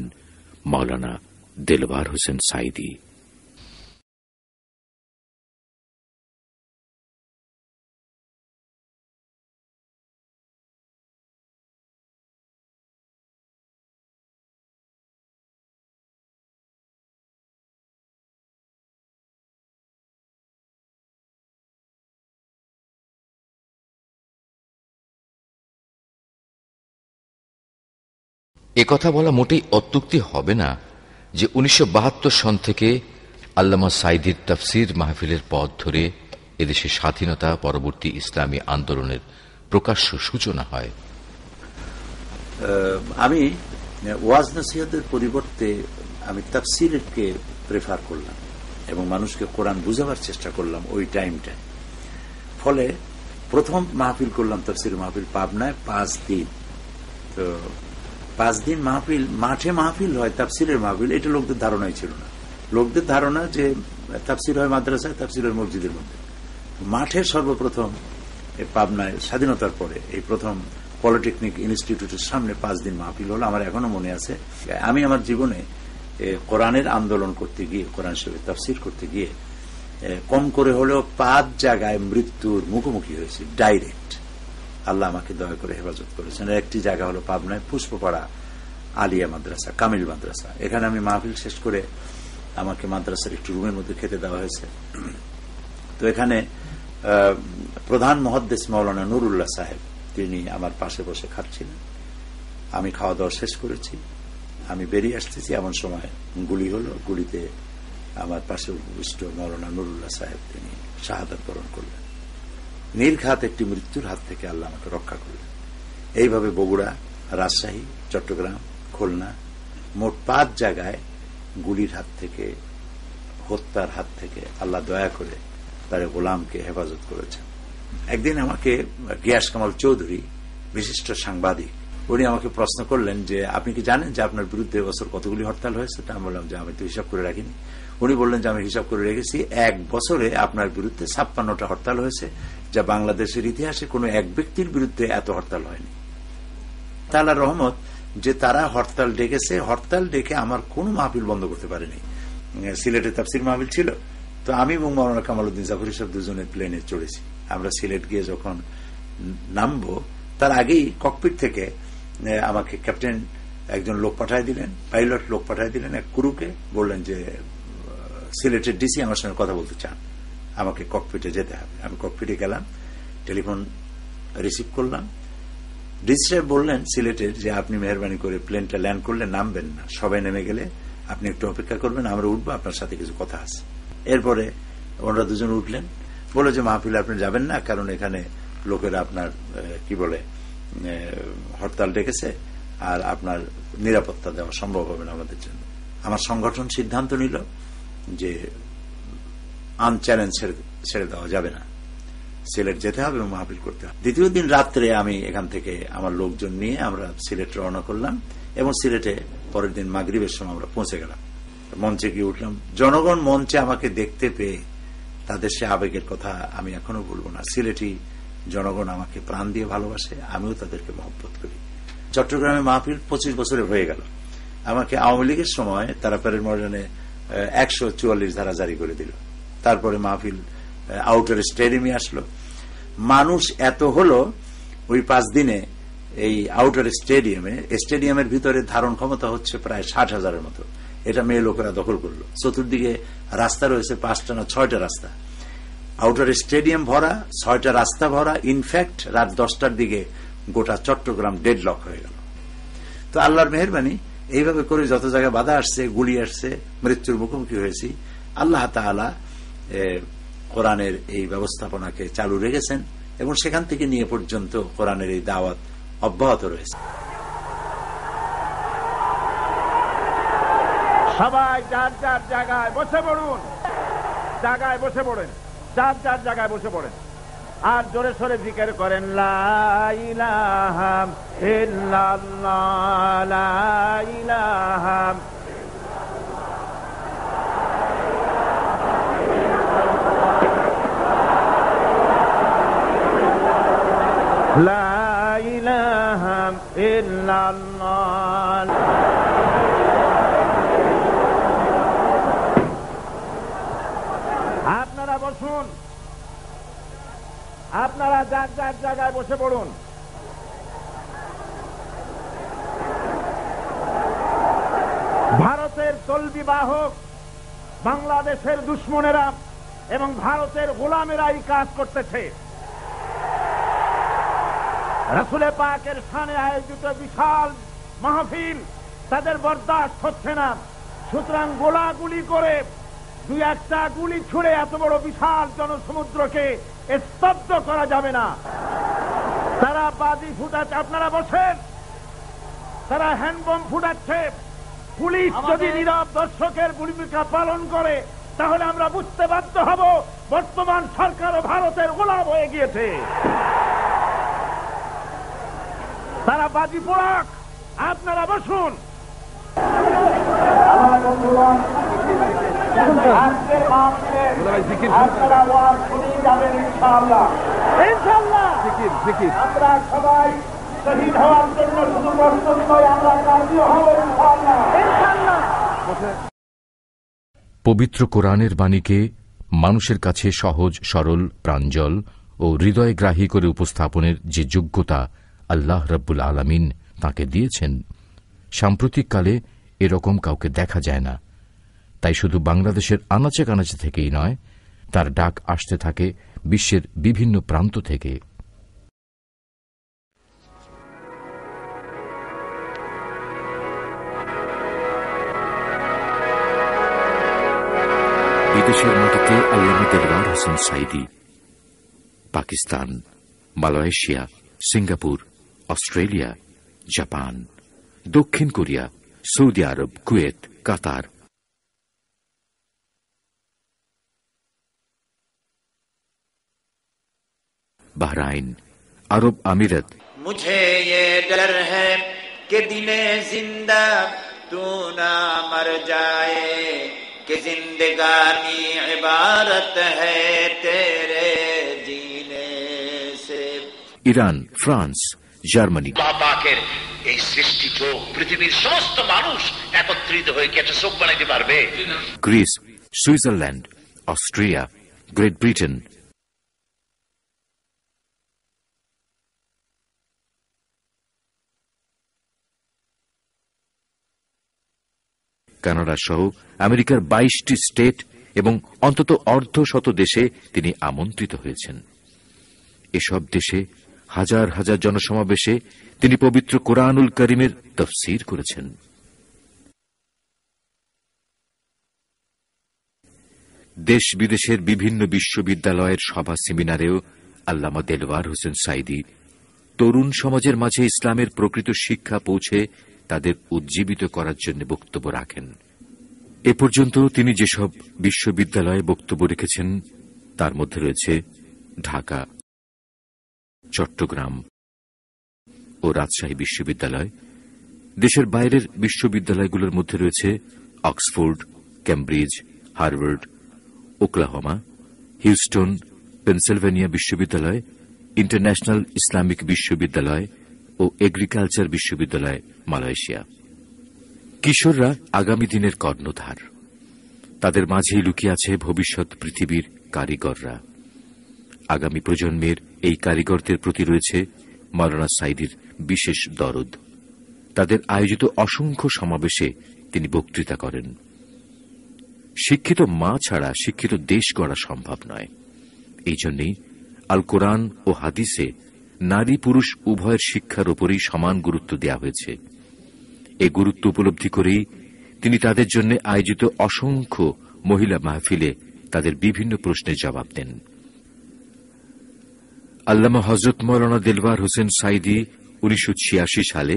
মাওলানা দেলওয়ার হোসেন সাঈদী। একথা বলা মোটেই অত্যুক্তি হবে না যে 1972 সন থেকে আল্লামা সাঈদীর তাফসীর মাহফিলের পথ ধরে এদেশে স্বাধীনতা পরবর্তী ইসলামী আন্দোলনের প্রকাশ্য সূচনা হয়। আমি ওয়াজ নসিহতের পরিবর্তে আমি তাফসীরকে প্রেফার করলাম এবং মানুষকে কোরআন বুঝাবার চেষ্টা করলাম ওই টাইমটায়। ফলে প্রথম মাহফিল করলাম তাফসীর মাহফিল পাবনায় 5 দিন। তো 5 দিন মাহফিল, মাঠে মাহফিল হয় তাফসীরের মাহফিল, এটা লোকদের ধারণাই ছিল না। লোকদের ধারণা যে তাফসীর হয় মাদ্রাসায়, তাফসীর হয় মসজিদের মধ্যে। মাঠে সর্বপ্রথম পাবনায় স্বাধীনতার পরে এই প্রথম পলিটেকনিক ইনস্টিটিউটের সামনে 5 দিন মাহফিল হলো। আমার এখনো মনে আছে, আমি আমার জীবনে কোরআনের আন্দোলন করতে গিয়ে, কোরআন শরীফ তাফসীর করতে গিয়ে কম করে হলেও 5 জায়গায় মৃত্যুর মুখোমুখি হয়েছি ডাইরেক্ট। আল্লাহ আমাকে দয়া করে হেফাজত করেছেন। একটি জায়গা হলো পাবনায় পুষ্পপাড়া আলিয়া মাদ্রাসা, কামিল মাদ্রাসা। এখানে আমি মাহফিল শেষ করে আমাকে মাদ্রাসার একটু রুমের মধ্যে খেতে দেওয়া হয়েছে। তো এখানে প্রধান মুহাদ্দিস মাওলানা নুরুল্লাহ সাহেব, তিনি আমার পাশে বসে খাচ্ছিলেন। আমি খাওয়া দাওয়া শেষ করেছি, আমি বেরিয়ে আসতেছি, এমন সময় গুলি হলো। গুলিতে আমার পাশে উপবিষ্ট মাওলানা নুরুল্লাহ সাহেব তিনি শাহাদাত বরণ করলেন। নির্ঘাত একটি মৃত্যুর হাত থেকে আল্লাহ আমাকে রক্ষা করলেন। এইভাবে বগুড়া, রাজশাহী, চট্টগ্রাম, খুলনা মোট 5 জায়গায় গুলির হাত থেকে, হত্যার হাত থেকে আল্লাহ দয়া করে তার গোলামকে হেফাজত করেছেন। একদিন আমাকে গিয়াস কামাল চৌধুরী, বিশিষ্ট সাংবাদিক, উনি আমাকে প্রশ্ন করলেন যে আপনি কি জানেন যে আপনার বিরুদ্ধে এবছর কতগুলি হরতাল হয়েছে? আমি বললাম যে আমি তো হিসাব করে রাখিনি। উনি বললেন যে আমি হিসাব করে রেখেছি, 1 বছরে আপনার বিরুদ্ধে 56টা হরতাল হয়েছে, যা বাংলাদেশের ইতিহাসে কোনো এক ব্যক্তির বিরুদ্ধে এত হরতাল হয়নি। আল্লাহর রহমত যে তারা হরতাল ডেকেছে, হরতাল ডেকে আমার কোনো মাহফিল বন্ধ করতে পারেনি। সিলেটে তাফসীর মাহফিল ছিল, তো আমি এবং মাওলানা কামালউদ্দিন জাফরি সাহেব দুজনে প্লেনে চড়েছি। আমরা সিলেট গিয়ে যখন নামবো তার আগেই ককপিট থেকে আমাকে ক্যাপ্টেন একজন লোক পাঠায় দিলেন, পাইলট লোক পাঠায় দিলেন এক কুরুকে, বললেন যে সিলেটের ডিসি আমার সঙ্গে কথা বলতে চান, আমাকে ককপিটে যেতে হবে। আমি ককপিটে গেলাম, টেলিফোন রিসিভ করলাম। ডিসি সাহেব বললেন সিলেটের যে আপনি মেহরবানি করে প্লেনটা ল্যান্ড করলে নামবেন না, সবাই নেমে গেলে আপনি একটু অপেক্ষা করবেন, আমরা উঠবো, আপনার সাথে কিছু কথা আছে। এরপরে ওনারা দুজন উঠলেন, বলে যে মাহফিলে আপনি যাবেন না, কারণ এখানে লোকেরা আপনার কি বলে হরতাল ডেকেছে, আর আপনার নিরাপত্তা দেওয়া সম্ভব হবে না আমাদের জন্য। আমার সংগঠন সিদ্ধান্ত নিল যে আনচ্যালেঞ্জ ছেড়ে দেওয়া যাবে না, সিলেট যেতে হবে এবং মাহফিল করতে হবে। দ্বিতীয় দিন রাত্রে আমি এখান থেকে আমার লোকজন নিয়ে আমরা সিলেট রওনা করলাম এবং সিলেটে পরের দিন মাগরিবের সময় আমরা পৌঁছে গেলাম। মঞ্চে গিয়ে উঠলাম, জনগণ মঞ্চে আমাকে দেখতে পেয়ে তাদের সে আবেগের কথা আমি এখনো ভুলবো না। সিলেটি জনগণ আমাকে প্রাণ দিয়ে ভালোবাসে, আমিও তাদেরকে মহব্বত করি। চট্টগ্রামে মাহফিল 25 বছরে হয়ে গেল। আমাকে আওয়ামী লীগের সময় তারাপেরের ময়দানে 144 ধারা জারি করে দিল। তারপরে মাহফিল আউটার স্টেডিয়ামে আসলো। মানুষ এত হলো ওই 5 দিনে এই আউটার স্টেডিয়ামের ভিতরে ধারণ ক্ষমতা হচ্ছে প্রায় 60,000-এর মতো। এটা মেয়ে লোকেরা দখল করলো। চতুর্দিকে রাস্তা রয়েছে 5টা না 6টা রাস্তা। আউটার স্টেডিয়াম ভরা, 6টা রাস্তা ভরা। ইনফ্যাক্ট রাত 10টার দিকে গোটা চট্টগ্রাম ডেডলক হয়ে গেল। তো আল্লাহর মেহেরবানি, এইভাবে করে যত জায়গায় বাধা আসছে, গুলি আসছে, মৃত্যুর মুখোমুখি হয়েছি, আল্লাহ তাআলা কোরআনের এই ব্যবস্থাপনাকে চালু রেখেছেন এবং সেখান থেকে নিয়ে পর্যন্ত কোরআনের এই দাওয়াত অব্যাহত রয়েছে। সবাই যার যার জায়গায় বসে পড়ুন, জায়গায় বসে পড়েন, যার যার জায়গায় বসে পড়েন, আর জোরে সোরে জিকির করেন লা ইলাহা ইল্লাল্লাহ, লা ইলাহা লা ইলাহা ইল্লাল্লাহ। আপনারা বসুন, আপনারা যার যার জায়গায় বসে পড়ুন। ভারতের তলবি বাহক বাংলাদেশের দুশ্মনেরা এবং ভারতের গোলামেরা এই কাজ করতেছে। রাসূল পাকের শানে আয়োজিত বিশাল মাহফিল তাদের বরদাস্ত হচ্ছে না। সুতরাং গোলাগুলি করে 2-1টা গুলি ছুড়ে এত বড় বিশাল জনসমুদ্রকে স্তব্ধ করা যাবে না। তারা বাজি ফুটাচ্ছে, আপনারা বসেন, তারা হ্যান্ডবোম ফুটাচ্ছে। পুলিশ যদি নীরব দর্শকের ভূমিকা পালন করে তাহলে আমরা বুঝতে বাধ্য হব বর্তমান সরকারও ভারতের গোলাম হয়ে গিয়েছে। তারা বাজি পোড়াক, আপনারা বসুন। আপনারা ওয়াজ শুনে যাবেন ইনশাআল্লাহ। ইনশাআল্লাহ আমরা সবাই শহীদ হওয়ার জন্য শুধু প্রস্তুত নয়, আমরা কাজী হব ইনশাআল্লাহ। ইনশাআল্লাহ। পবিত্র কোরআনের বাণীকে মানুষের কাছে সহজ, সরল, প্রাঞ্জল ও হৃদয়গ্রাহী করে উপস্থাপনের যে যোগ্যতা আল্লাহ রাব্বুল আলামিন তাঁকে দিয়েছেন, সাম্প্রতিককালে এরকম কাউকে দেখা যায় না। তাই শুধু বাংলাদেশের আনাচে কানাচে থেকেই নয়, তার ডাক আসতে থাকে বিশ্বের বিভিন্ন প্রান্ত থেকে। বিদেশের মাটিতে Allama Delwar Hossain Sayeedi Pakistan, Malaysia, Singapore, Australia, Japan, দক্ষিণ কোরিয়া, সৌদি আরব, কুয়েত, কাতার, বাহরাইন, আরব আমিরাত। মুঝে ये डर है कि दिले जिंदा तू ना मर जाए कि जिंदगानी इबारत है तेरे जीने से। Iran, France, Germany. পাকের এই সৃষ্টি চোখ পৃথিবীর সমস্ত মানুষ একত্রিত হয়ে কি একটা চোখ বানাইতে পারবে? Greece, Switzerland, Austria, great Britain, Canada সহ আমেরিকার 22টি স্টেট এবং অন্তত অর্ধশত দেশে তিনি আমন্ত্রিত হয়েছেন। এসব দেশে হাজার হাজার জনসমাবেশে তিনি পবিত্র কোরআনুল করিমের তাফসীর করেছেন। দেশ বিদেশের বিভিন্ন বিশ্ববিদ্যালয়ের সভা সেমিনারেও আল্লামা দেলওয়ার হোসেন সাঈদী তরুণ সমাজের মাঝে ইসলামের প্রকৃত শিক্ষা পৌঁছে তাদের উজ্জীবিত করার জন্য বক্তব্য রাখেন। এ পর্যন্ত তিনি যেসব বিশ্ববিদ্যালয়ে বক্তব্য রেখেছেন তার মধ্যে রয়েছে ঢাকা, চট্টগ্রাম ও রাজশাহী বিশ্ববিদ্যালয়। দেশের বাইরের বিশ্ববিদ্যালয়গুলোর মধ্যে রয়েছে Oxford, Cambridge, Harvard, Oklahoma, Houston, Pennsylvania বিশ্ববিদ্যালয়, ইন্টারন্যাশনাল ইসলামিক বিশ্ববিদ্যালয় ও এগ্রিকালচার বিশ্ববিদ্যালয়, মালয়েশিয়া। কিশোররা আগামী দিনের কর্ণধার। তাদের মাঝেই লুকিয়ে আছে ভবিষ্যৎ পৃথিবীর কারিগররা। আগামী প্রজন্মের এই কারিগরদের প্রতি রয়েছে মাওলানা সাঈদীর বিশেষ দরদ। তাদের আয়োজিত অসংখ্য সমাবেশে তিনি বক্তৃতা করেন। শিক্ষিত মা ছাড়া শিক্ষিত দেশ গড়া সম্ভব নয়। এই জন্যই আল কোরআন ও হাদিসে নারী পুরুষ উভয়ের শিক্ষার উপরই সমান গুরুত্ব দেওয়া হয়েছে। এই গুরুত্ব উপলব্ধি করেই তিনি তাদের জন্য আয়োজিত অসংখ্য মহিলা মাহফিলে তাদের বিভিন্ন প্রশ্নের জবাব দেন। আল্লামা হযরত মাওলানা দেলওয়ার হোসেন সাঈদী 1986 সালে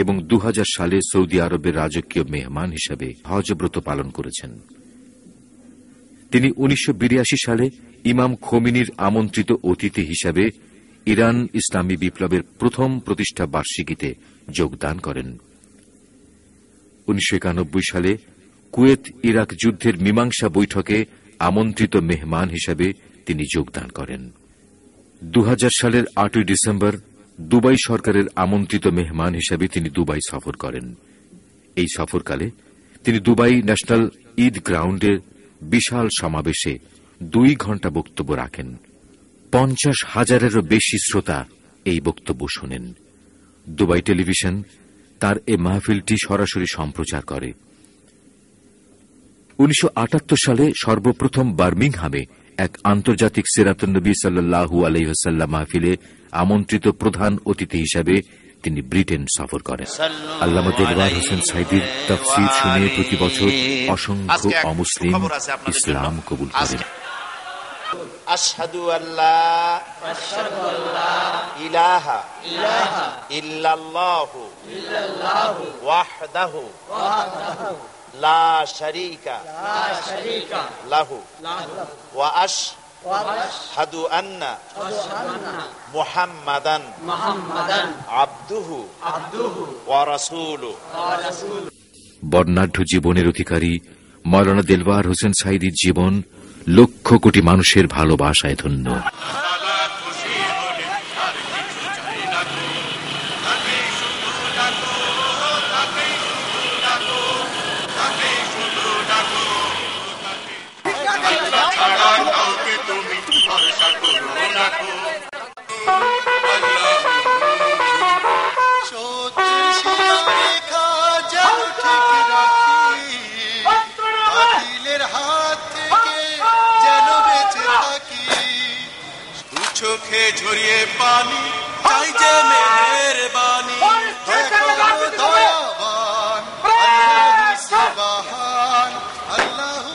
এবং 2000 সালে সৌদি আরবের রাজকীয় মেহমান হিসেবে হজ ব্রত পালন করেছেন। তিনি 1982 সালে ইমাম খোমেনির আমন্ত্রিত অতিথি হিসেবে ইরান ইসলামী বিপ্লবের প্রথম প্রতিষ্ঠা বার্ষিকীতে যোগদান করেন। 1991 সালে কুয়েত ইরাক যুদ্ধের মীমাংসা বৈঠকে আমন্ত্রিত মেহমান হিসেবে তিনি যোগদান করেন। 2000 সালের 8 ডিসেম্বর দুবাই সরকারের আমন্ত্রিত মেহমান হিসেবে তিনি দুবাই সফর করেন। এই সফরকালে তিনি দুবাই ন্যাশনাল ঈদ গ্রাউন্ডের বিশাল সমাবেশে 2 ঘণ্টা বক্তব্য রাখেন। 50,000-এরও বেশি শ্রোতা এই বক্তব্য শোনেন। দুবাই টেলিভিশন তার এই মাহফিলটি সরাসরি সম্প্রচার করে। 1978 সালে সর্বপ্রথম বার্মিংহামে এক আন্তর্জাতিক সিরাতুন নবী সাল্লাল্লাহু আলাইহি ওয়াসাল্লাম মাহফিলে আমন্ত্রিত প্রধান অতিথি হিসেবে তিনি ব্রিটেন সফর করেন। আল্লামা দেলওয়ার হোসেন সাঈদীর তাফসীর শুনে প্রতি বছর অসংখ্য অমুসলিম ইসলাম কবুল করেন। আশহাদু আল্লা ইলাহা ইল্লাল্লাহু ওয়াহদাহু লা শারীকা লাহু ওয়া আশহাদু আন্না মুহাম্মাদান আবদুহু ওয়া রাসূলুহু। বর্ণাঢ্য জীবনের অধিকারী মাওলানা দেলওয়ার হোসেন সাঈদীর জীবন লক্ষ কোটি মানুষের ভালোবাসায় ধন্য। চোখে ঝরিয়ে পানি চাই যে মেহেরবানি, দেখো দয়াবান আল্লাহু সুবহান আল্লাহু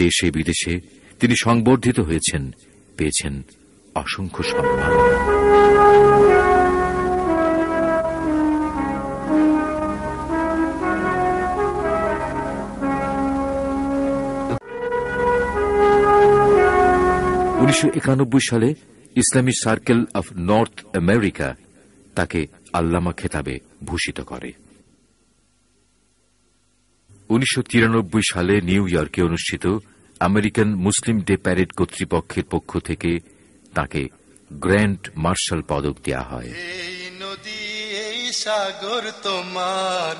দেশে বিদেশে তিনি সংবর্ধিত হয়েছেন, পেয়েছেন অসংখ্য সম্মান। 1991 সালে ইসলামী সার্কেল অফ নর্থ আমেরিকা তাকে আল্লামা খেতাবে ভূষিত করে। 1993 সালে নিউ ইয়র্কে অনুষ্ঠিত আমেরিকান মুসলিম ডে প্যারেড কর্তৃপক্ষের পক্ষ থেকে তাকে গ্র্যান্ড মার্শাল পদক দেওয়া হয়। এই নদী এই সাগর তোমার,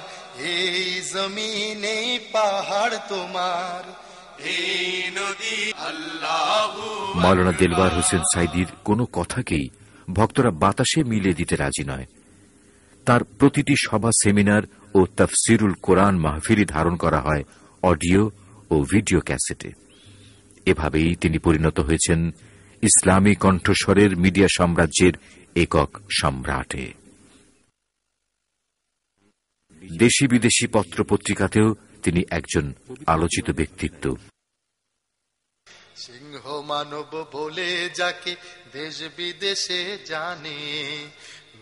এই জমিন এই পাহাড় তোমার, এই নদী আল্লাহু। মাওলানা দেলওয়ার হোসেন সাঈদীর কোনো কথাকেই ভক্তরা বাতাসে মিলিয়ে দিতে রাজি নয়। তার প্রতিটি সভা, সেমিনার ও তাফসিরুল কোরআন মাহফিলি ধারণ করা হয় অডিও ও ভিডিও ক্যাসেটে। এভাবেই তিনি পরিণত হয়েছেন ইসলামী কণ্ঠস্বরের মিডিয়া সাম্রাজ্যের একক সম্রাটে। দেশি বিদেশি পত্রপত্রিকাতেও তিনি একজন আলোচিত ব্যক্তিত্ব। সিংহ মানব বলে যাকে দেশ বিদেশে জানে,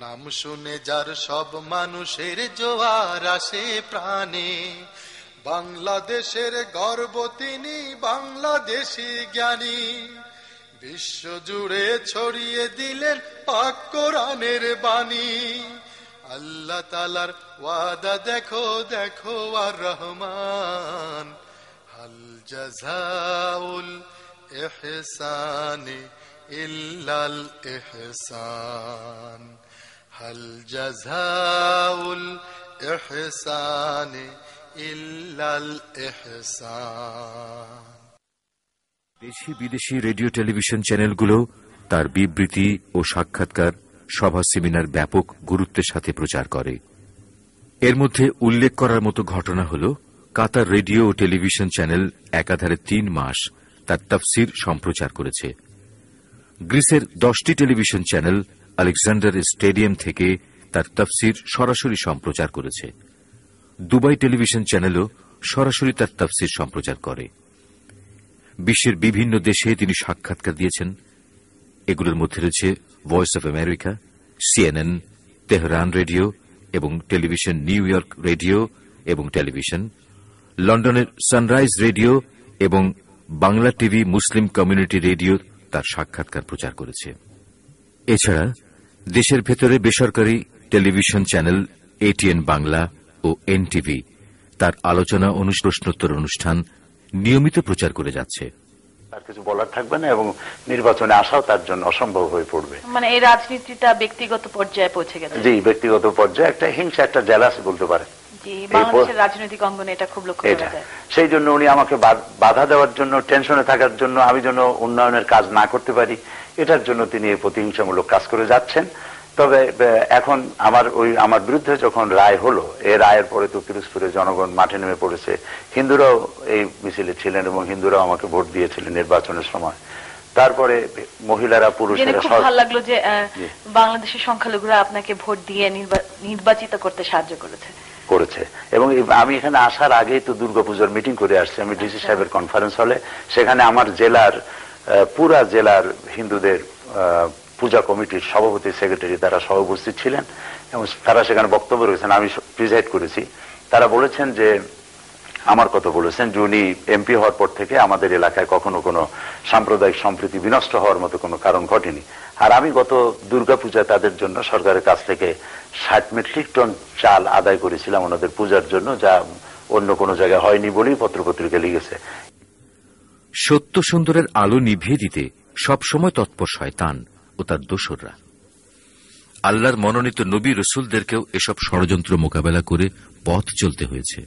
নাম শুনে যার সব মানুষের জোয়ার আসে প্রাণে। বাংলাদেশের গর্ব তিনি, বাংলাদেশি জ্ঞানী, বিশ্ব জুড়ে ছড়িয়ে দিলেন পাক কোরআনের বাণী। আল্লাহ তাআলার ওয়াদা দেখো দেখো আর রহমান, হাল জাযাউল ইহসানি ইল্লাল ইহসান, হাল জাযাউল ইহসানি ইল্লাল ইহসান। দেশি বিদেশি রেডিও টেলিভিশন চ্যানেলগুলো তার বিবৃতি ও সাক্ষাৎকার, সভা, সেমিনার ব্যাপক গুরুত্বের সাথে প্রচার করে। এর মধ্যে উল্লেখ করার মতো ঘটনা হল কাতার রেডিও ও টেলিভিশন চ্যানেল একাধারে 3 মাস তার তাফসির সম্প্রচার করেছে। গ্রিসের 10টি টেলিভিশন চ্যানেল আলেকজান্ডার স্টেডিয়াম থেকে তার তাফসির সরাসরি সম্প্রচার করেছে। দুবাই টেলিভিশন চ্যানেলও সরাসরি তার তাফসির সম্প্রচার করে। বিশ্বের বিভিন্ন দেশে তিনি সাক্ষাৎকার দিয়েছেন। এগুলোর মধ্যে রয়েছে voice of America, CNN, Tehran radio এবং টেলিভিশন, নিউ ইয়র্ক রেডিও এবং টেলিভিশন, লন্ডনের সানরাইজ রেডিও এবং Bangla TV Muslim community radio তার সাক্ষাৎকার প্রচার করেছে। এছাড়া দেশের ভেতরে বেসরকারি টেলিভিশন চ্যানেল এটিএন বাংলা ও এনটিভি তার আলোচনা, প্রশ্নোত্তর অনুষ্ঠান নিয়মিত প্রচার করে যাচ্ছে। তার কিছু বলার থাকবে না এবং নির্বাচনে আসাও তার জন্য অসম্ভব হয়ে পড়বে। মানে এই রাজনীতিটা ব্যক্তিগত পর্যায়ে পৌঁছে গেছে। জি, ব্যক্তিগত পর্যায়ে একটা হিংসা, একটা জেলাসি বলতে পারে। জি, বাংলাদেশের রাজনৈতিক অঙ্গনে এটা খুব লক্ষ্য করা যায়। সেই জন্য উনি আমাকে বাধা দেওয়ার জন্য, টেনশনে থাকার জন্য, আমি যেন উন্নয়নের কাজ না করতে পারি, এটার জন্য তিনি এই প্রতিহিংসামূলক কাজ করে যাচ্ছেন। তবে এখন আমার বিরুদ্ধে যখন রায় হলো, এই রায়ের পরে তো পিরোজপুরে জনগণ মাঠে নেমে পড়েছে। হিন্দুরাও এই মিছিলে ছিলেন এবং হিন্দুরাও আমাকে ভোট দিয়েছিলেন নির্বাচনের সময়। তারপরে মহিলারা, পুরুষেরা। খুব ভালো লাগলো যে বাংলাদেশের সংখ্যালঘুরা আপনাকে ভোট দিয়ে নির্বাচিত করতে সাহায্য করেছে। এবং আমি এখানে আসার আগেই তো দুর্গাপূজার মিটিং করে আসছি আমি ডিসি সাহেবের কনফারেন্স হলে। সেখানে আমার জেলার, পুরা জেলার হিন্দুদের পূজা কমিটির সভাপতি, সেক্রেটারি তারা সহ উপস্থিত ছিলেন এবং তারা সেখানে বক্তব্য রেখেছেন, আমি প্রিজাইড করেছি। তারা বলেছেন যে, আমার কথা বলেছেন যে উনি এমপি হওয়ার পর থেকে আমাদের এলাকায় কখনো কোনো সাম্প্রদায়িক সম্প্রীতি বিনষ্ট হওয়ার মতো কোনো কারণ ঘটেনি। আর আমি গত দুর্গাপূজায় তাদের জন্য সরকারের কাছ থেকে 60 মেট্রিক টন চাল আদায় করেছিলাম ওনাদের পূজার জন্য, যা অন্য কোনো জায়গায় হয়নি বলেই পত্রপত্রিকা লিখেছে। সত্য সুন্দরের আলো নিভিয়ে দিতে সবসময় তৎপর শয়তান ও তার দোসররা। আল্লাহর মনোনীত নবী রসুলদেরকেও এসব ষড়যন্ত্র মোকাবেলা করে পথ চলতে হয়েছে।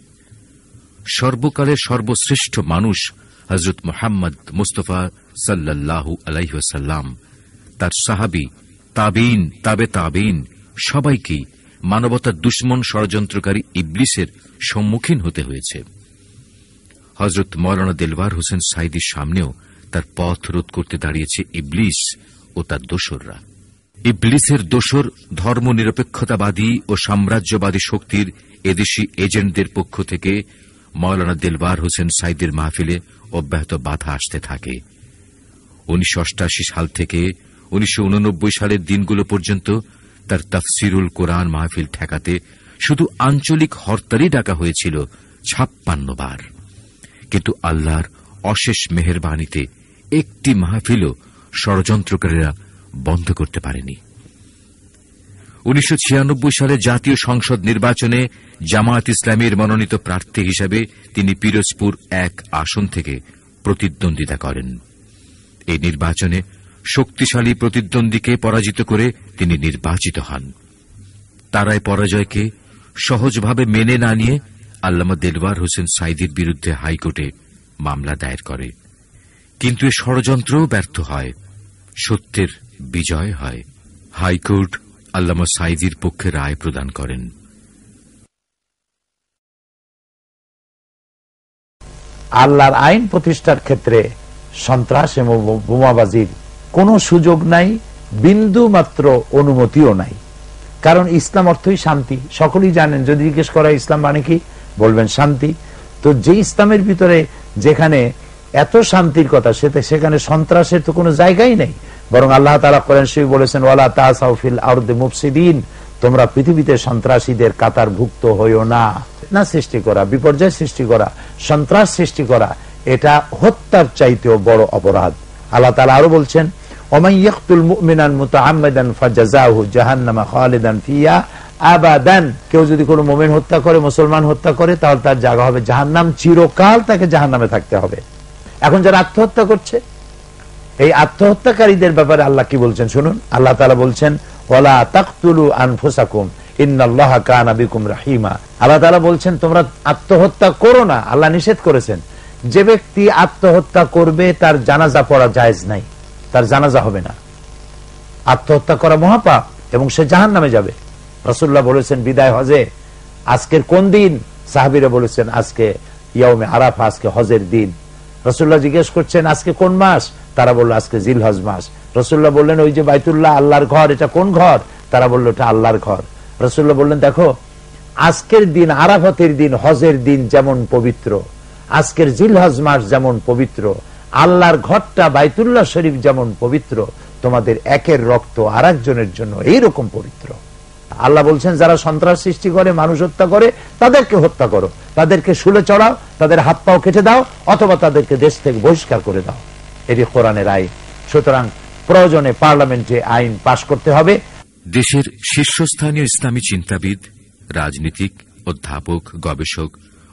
সর্বকালের সর্বশ্রেষ্ঠ মানুষ হযরত মুহাম্মদ মুস্তাফা সাল্লাল্লাহু আলাইহি ওয়াসাল্লাম, তার সাহাবী, তাবেঈন, তাবে তাবেঈন সবাইকেই মানবতার দুশমন ষড়যন্ত্রকারী ইবলিসের সম্মুখীন হতে হয়েছে। হযরত মাওলানা দেলওয়ার হোসেন সাঈদীর সামনেও তার পথ রোধ করতে দাঁড়িয়েছে ইবলিস ও তার দোসররা। ইবলিসের দোসর ধর্মনিরপেক্ষতাবাদী ও সাম্রাজ্যবাদী শক্তির এদেশি এজেন্টদের পক্ষ থেকে মাওলানা দেলওয়ার হোসেন সাঈদীর মাহফিলে অব্যাহত বাধা আসতে থাকে। 1988 সাল থেকে 1989 সালের দিনগুলো পর্যন্ত তার তাফসিরুল কোরআন মাহফিল ঠেকাতে শুধু আঞ্চলিক হরতালই ডাকা হয়েছিল 56 বার। কিন্তু আল্লাহর অশেষ মেহেরবানিতে একটি মাহফিলও ষড়যন্ত্রকারীরা বন্ধ করতে পারেনি। 1996 সালে জাতীয় সংসদ নির্বাচনে জামায়াত ইসলামীর মনোনীত প্রার্থী হিসেবে তিনি পিরোজপুর 1 আসন থেকে প্রতিদ্বন্দ্বিতা করেন। এই নির্বাচনে শক্তিশালী প্রতিদ্বন্দ্বীকে পরাজিত করে তিনি নির্বাচিত হন। তারাই পরাজয়কে সহজভাবে মেনে না নিয়ে আল্লামা দেলওয়ার হোসেন সাঈদীর বিরুদ্ধে হাইকোর্টে মামলা দায়ের করে। কিন্তু এ ষড়যন্ত্রও ব্যর্থ হয়, সত্যের বিজয় হয়। হাইকোর্ট আল্লামা সাঈদীর পক্ষে রায় প্রদান করেন। আল্লাহর আইন প্রতিষ্ঠার ক্ষেত্রে সন্ত্রাস এবং বোমাবাজির কোনো সুযোগ নাই, বিন্দু মাত্র অনুমতিও নাই। কারণ ইসলাম অর্থই শান্তি, সকলেই জানেন। যদি জিজ্ঞেস করা ইসলাম মানে কি, বলবেন শান্তি। তো যে ইসলামের ভিতরে যেখানে এত শান্তির কথা, সেখানে সন্ত্রাসের তো কোনো জায়গাই নেই। বরং আল্লাহ তাআলা কোরআন শরীফে বলেছেন, ওয়ালা তাসাউ ফিল আরদি মুফসিদিন, তোমরা পৃথিবীতে সন্ত্রাসীদের কাতারভুক্ত হইও না। না সৃষ্টি করা, বিপর্যয় সৃষ্টি করা, সন্ত্রাস সৃষ্টি করা, এটা হত্যার চাইতেও বড় অপরাধ। আল্লাহ তাআলা আরো বলছেন, ওমান ইয়াকতুল মুমিনান মুতাআম্মিদান ফাজাযাহু জাহান্নামা খালিদান ফিহা আবাদান, কেউ যদি কোনো মুমিন হত্যা করে, মুসলমান হত্যা করে, তাহলে তার জায়গা হবে জাহান্নাম, চিরকাল তাকে জাহান্নামে থাকতে হবে। এখন যারা আত্মহত্যা করছে, এই আত্মহত্যাকারীদের ব্যাপারে আল্লাহ কি বলছেন শুনুন। আল্লাহ তাআলা বলছেন, ওয়ালা তাকতুলু আনফুসাকুম ইন্নাল্লাহা কানা বিকুম রাহিমা। আল্লাহ তাআলা বলছেন তোমরা আত্মহত্যা করো না, আল্লাহ নিষেধ করেছেন। যে ব্যক্তি আত্মহত্যা করবে তার জানাজা পড়া জায়েজ নাই, তার জানাজা হবে না। আত্মহত্যা করা মহাপাপ এবং সে জাহান্নামে যাবে। রাসূলুল্লাহ বলেছেন বিদায় হজে আজকের কোন দিন? সাহাবীরা বলেছেন আজকে ইয়াউমে আরাফা, আজকে হজের দিন। রাসূলুল্লাহ জিজ্ঞেস করছেন আজকে কোন মাস? তারা বলল আজকে জিলহজ মাস। রাসূলুল্লাহ বললেন ওই যে বাইতুল্লাহ, আল্লাহর ঘর, এটা কোন ঘর? তারা বলল এটা আল্লাহর ঘর। রাসূলুল্লাহ বললেন দেখো আজকের দিন, আরাফাতের দিন, হজের দিন যেমন পবিত্র, আজকের জিলহজ মাস যেমন পবিত্র, আল্লাহর ঘরটা বাইতুল্লাহ শরীফ যেমন পবিত্র, তোমাদের একের রক্ত আর একজনের জন্য এইরকম পবিত্র। আল্লাহ বলছেন যারা সন্ত্রাস সৃষ্টি করে, মানুষ হত্যা করে, তাদেরকে হত্যা করো, তাদেরকে শুলে চড়াও, তাদের হাত পাও কেটে দাও, অথবা তাদেরকে দেশ থেকে বহিষ্কার করে দাও। এটি কোরআনের আইন। সুতরাং প্রয়োজনে পার্লামেন্টে আইন পাশ করতে হবে। দেশের শীর্ষস্থানীয় ইসলামী চিন্তাবিদ, রাজনীতিক, অধ্যাপক, গবেষক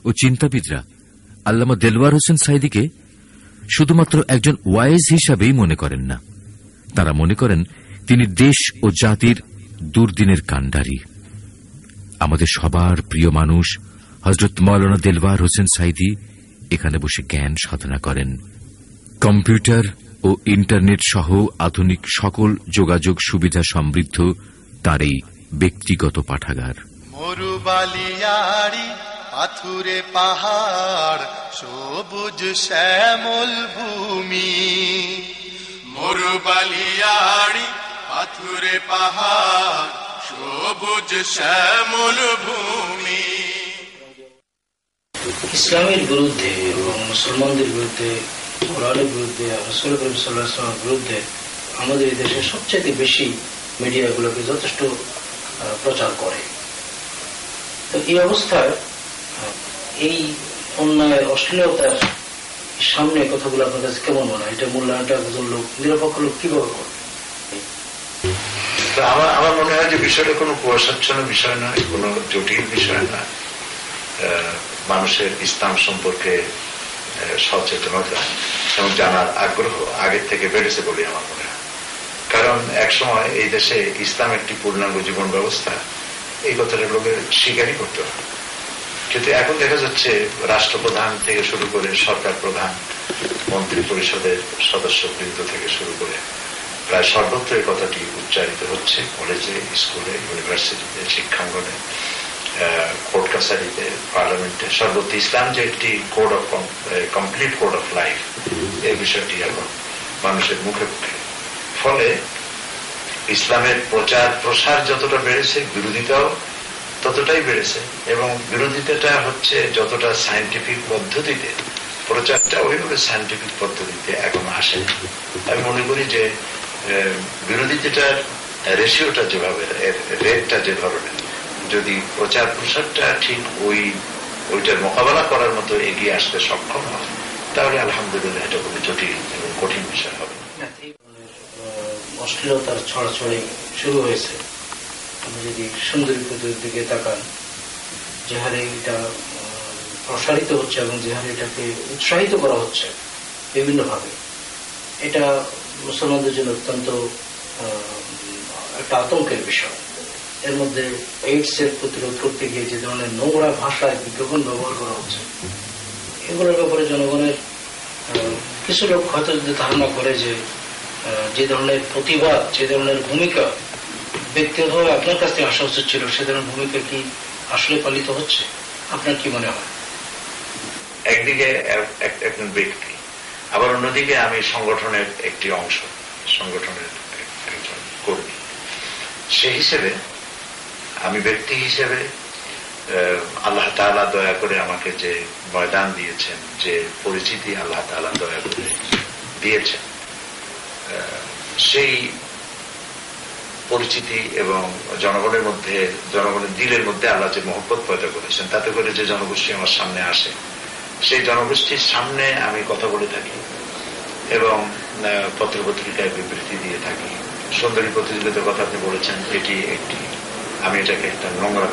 ও চিন্তাবিদরা আল্লামা দেলওয়ার হোসেন সাঈদীকে শুধুমাত্র একজন ওয়াইজ হিসাবেই মনে করেন না, তারা মনে করেন তিনি দেশ ও জাতির দুর্দিনের কাণ্ডারী। আমাদের সবার প্রিয় মানুষ হযরত মাওলানা দেলওয়ার হোসেন সাঈদী এখানে বসে জ্ঞান সাধনা করেন। কম্পিউটার ও ইন্টারনেট সহ আধুনিক সকল যোগাযোগ সুবিধা সমৃদ্ধ তার এই ব্যক্তিগত পাঠাগার। মরুবালিয়ারি পাথুরে পাহাড়, সবুজ শ্যামল ভূমি। মরুবালিয়ারি পাথুরে পাহাড়, সবুজ শ্যামল ভূমি। ইসলামের বিরুদ্ধে এবং মুসলমানদের বিরুদ্ধে, কোরআনের বিরুদ্ধে, রাসূল করিম সাল্লাল্লাহু আলাইহি ওয়াসাল্লামের বিরুদ্ধে আমাদের এই দেশে সবচেয়ে বেশি মিডিয়াগুলোকে যথেষ্ট প্রচার করে। তো এই অবস্থায় এই অন্যায় অশ্লীলতার সামনে কথাগুলো আপনার কাছে কেমন মনে হয়? এটা মূল্যায়নটা একজন লোক, নিরপেক্ষ লোক কিভাবে করবে? আমার মনে হয় যে বিষয়টা কোনো কুয়াশাচ্ছন্ন বিষয় নয়, কোনো জটিল বিষয় নয়। মানুষের ইসলাম সম্পর্কে সচেতনতা এবং জানার আগ্রহ আগের থেকে বেড়েছে বলে আমার মনে হয়। কারণ একসময় এই দেশে ইসলাম একটি পূর্ণাঙ্গ জীবন ব্যবস্থা, এই কথাটা লোকের স্বীকারই করতে হবে। কিন্তু এখন দেখা যাচ্ছে রাষ্ট্রপ্রধান থেকে শুরু করে সরকার প্রধান, মন্ত্রী পরিষদের সদস্যবৃন্দ থেকে শুরু করে প্রায় সর্বত্র এই কথাটি উচ্চারিত হচ্ছে। কলেজে, স্কুলে, ইউনিভার্সিটিতে, শিক্ষাঙ্গনে, কোর্ট কাছারিতে, পার্লামেন্টে, সর্বত্র ইসলাম যে একটি code of complete code of life, এই বিষয়টি এখন মানুষের মুখে মুখে। ফলে ইসলামের প্রচার প্রসার যতটা বেড়েছে, বিরোধিতাও ততটাই বেড়েছে। এবং বিরোধিতাটা হচ্ছে যতটা সায়েন্টিফিক পদ্ধতিতে, প্রচারটা ওইভাবে সায়েন্টিফিক পদ্ধতিতে এখনো আসে। আমি মনে করি যে বিরোধিতাটার রেশিওটা যেভাবে, রেটটা যে ধরনের, যদি প্রচার প্রসারটা ঠিক ওইটার মোকাবেলা করার মতো এগিয়ে আসতে সক্ষম হয়, তাহলে আলহামদুলিল্লাহ এটা খুবই জটিল এবং কঠিন বিষয় হবে। অশ্লীলতার ছড়াছড়ি শুরু হয়েছে। আপনি যদি সুন্দরী পদ্ধতির দিকে তাকান, যে হারে এটা প্রসারিত হচ্ছে এবং যে হারে এটাকে উৎসাহিত করা হচ্ছে বিভিন্নভাবে, এটা মুসলমানদের জন্য অত্যন্ত একটা আতঙ্কের বিষয়। এর মধ্যে এইডস এর প্রতিরোধ করতে গিয়ে যে ধরনের নোংরা ভাষায় বিজ্ঞাপন ব্যবহার করা হচ্ছে, এগুলোর ব্যাপারে জনগণের কিছু লোক হয়তো যদি ধারণা করে যে ধরনের প্রতিবাদ, যে ধরনের ভূমিকা ব্যক্তিগতভাবে আপনার কাছ থেকে আসা উচিত ছিল, সে ধরনের ভূমিকা কি আসলে পালিত হচ্ছে? আপনার কি মনে হয়? একদিকে একজন ব্যক্তি, আবার অন্যদিকে আমি সংগঠনের একটি অংশ, সংগঠনের একজন কর্মী। সে হিসেবে আমি ব্যক্তি হিসেবে আল্লাহ তাআলা দয়া করে আমাকে যে ময়দান দিয়েছেন, যে পরিচিতি আল্লাহ তাআলা দয়া করে দিয়েছেন, সেই পরিচিতি এবং জনগণের মধ্যে, জনগণের দিলের মধ্যে আল্লাহ যে মহব্বত পয়দা করেছেন, তাতে করে যে জনগোষ্ঠী আমার সামনে আসে, সেই জনগোষ্ঠীর সামনে আমি কথা বলে থাকি এবং পত্রপত্রিকায় বিবৃতি দিয়ে থাকি। সুন্দরী প্রতিযোগিতার কথা আপনি বলেছেন, এটি একটি, আমি এটাকে একটা নোংরা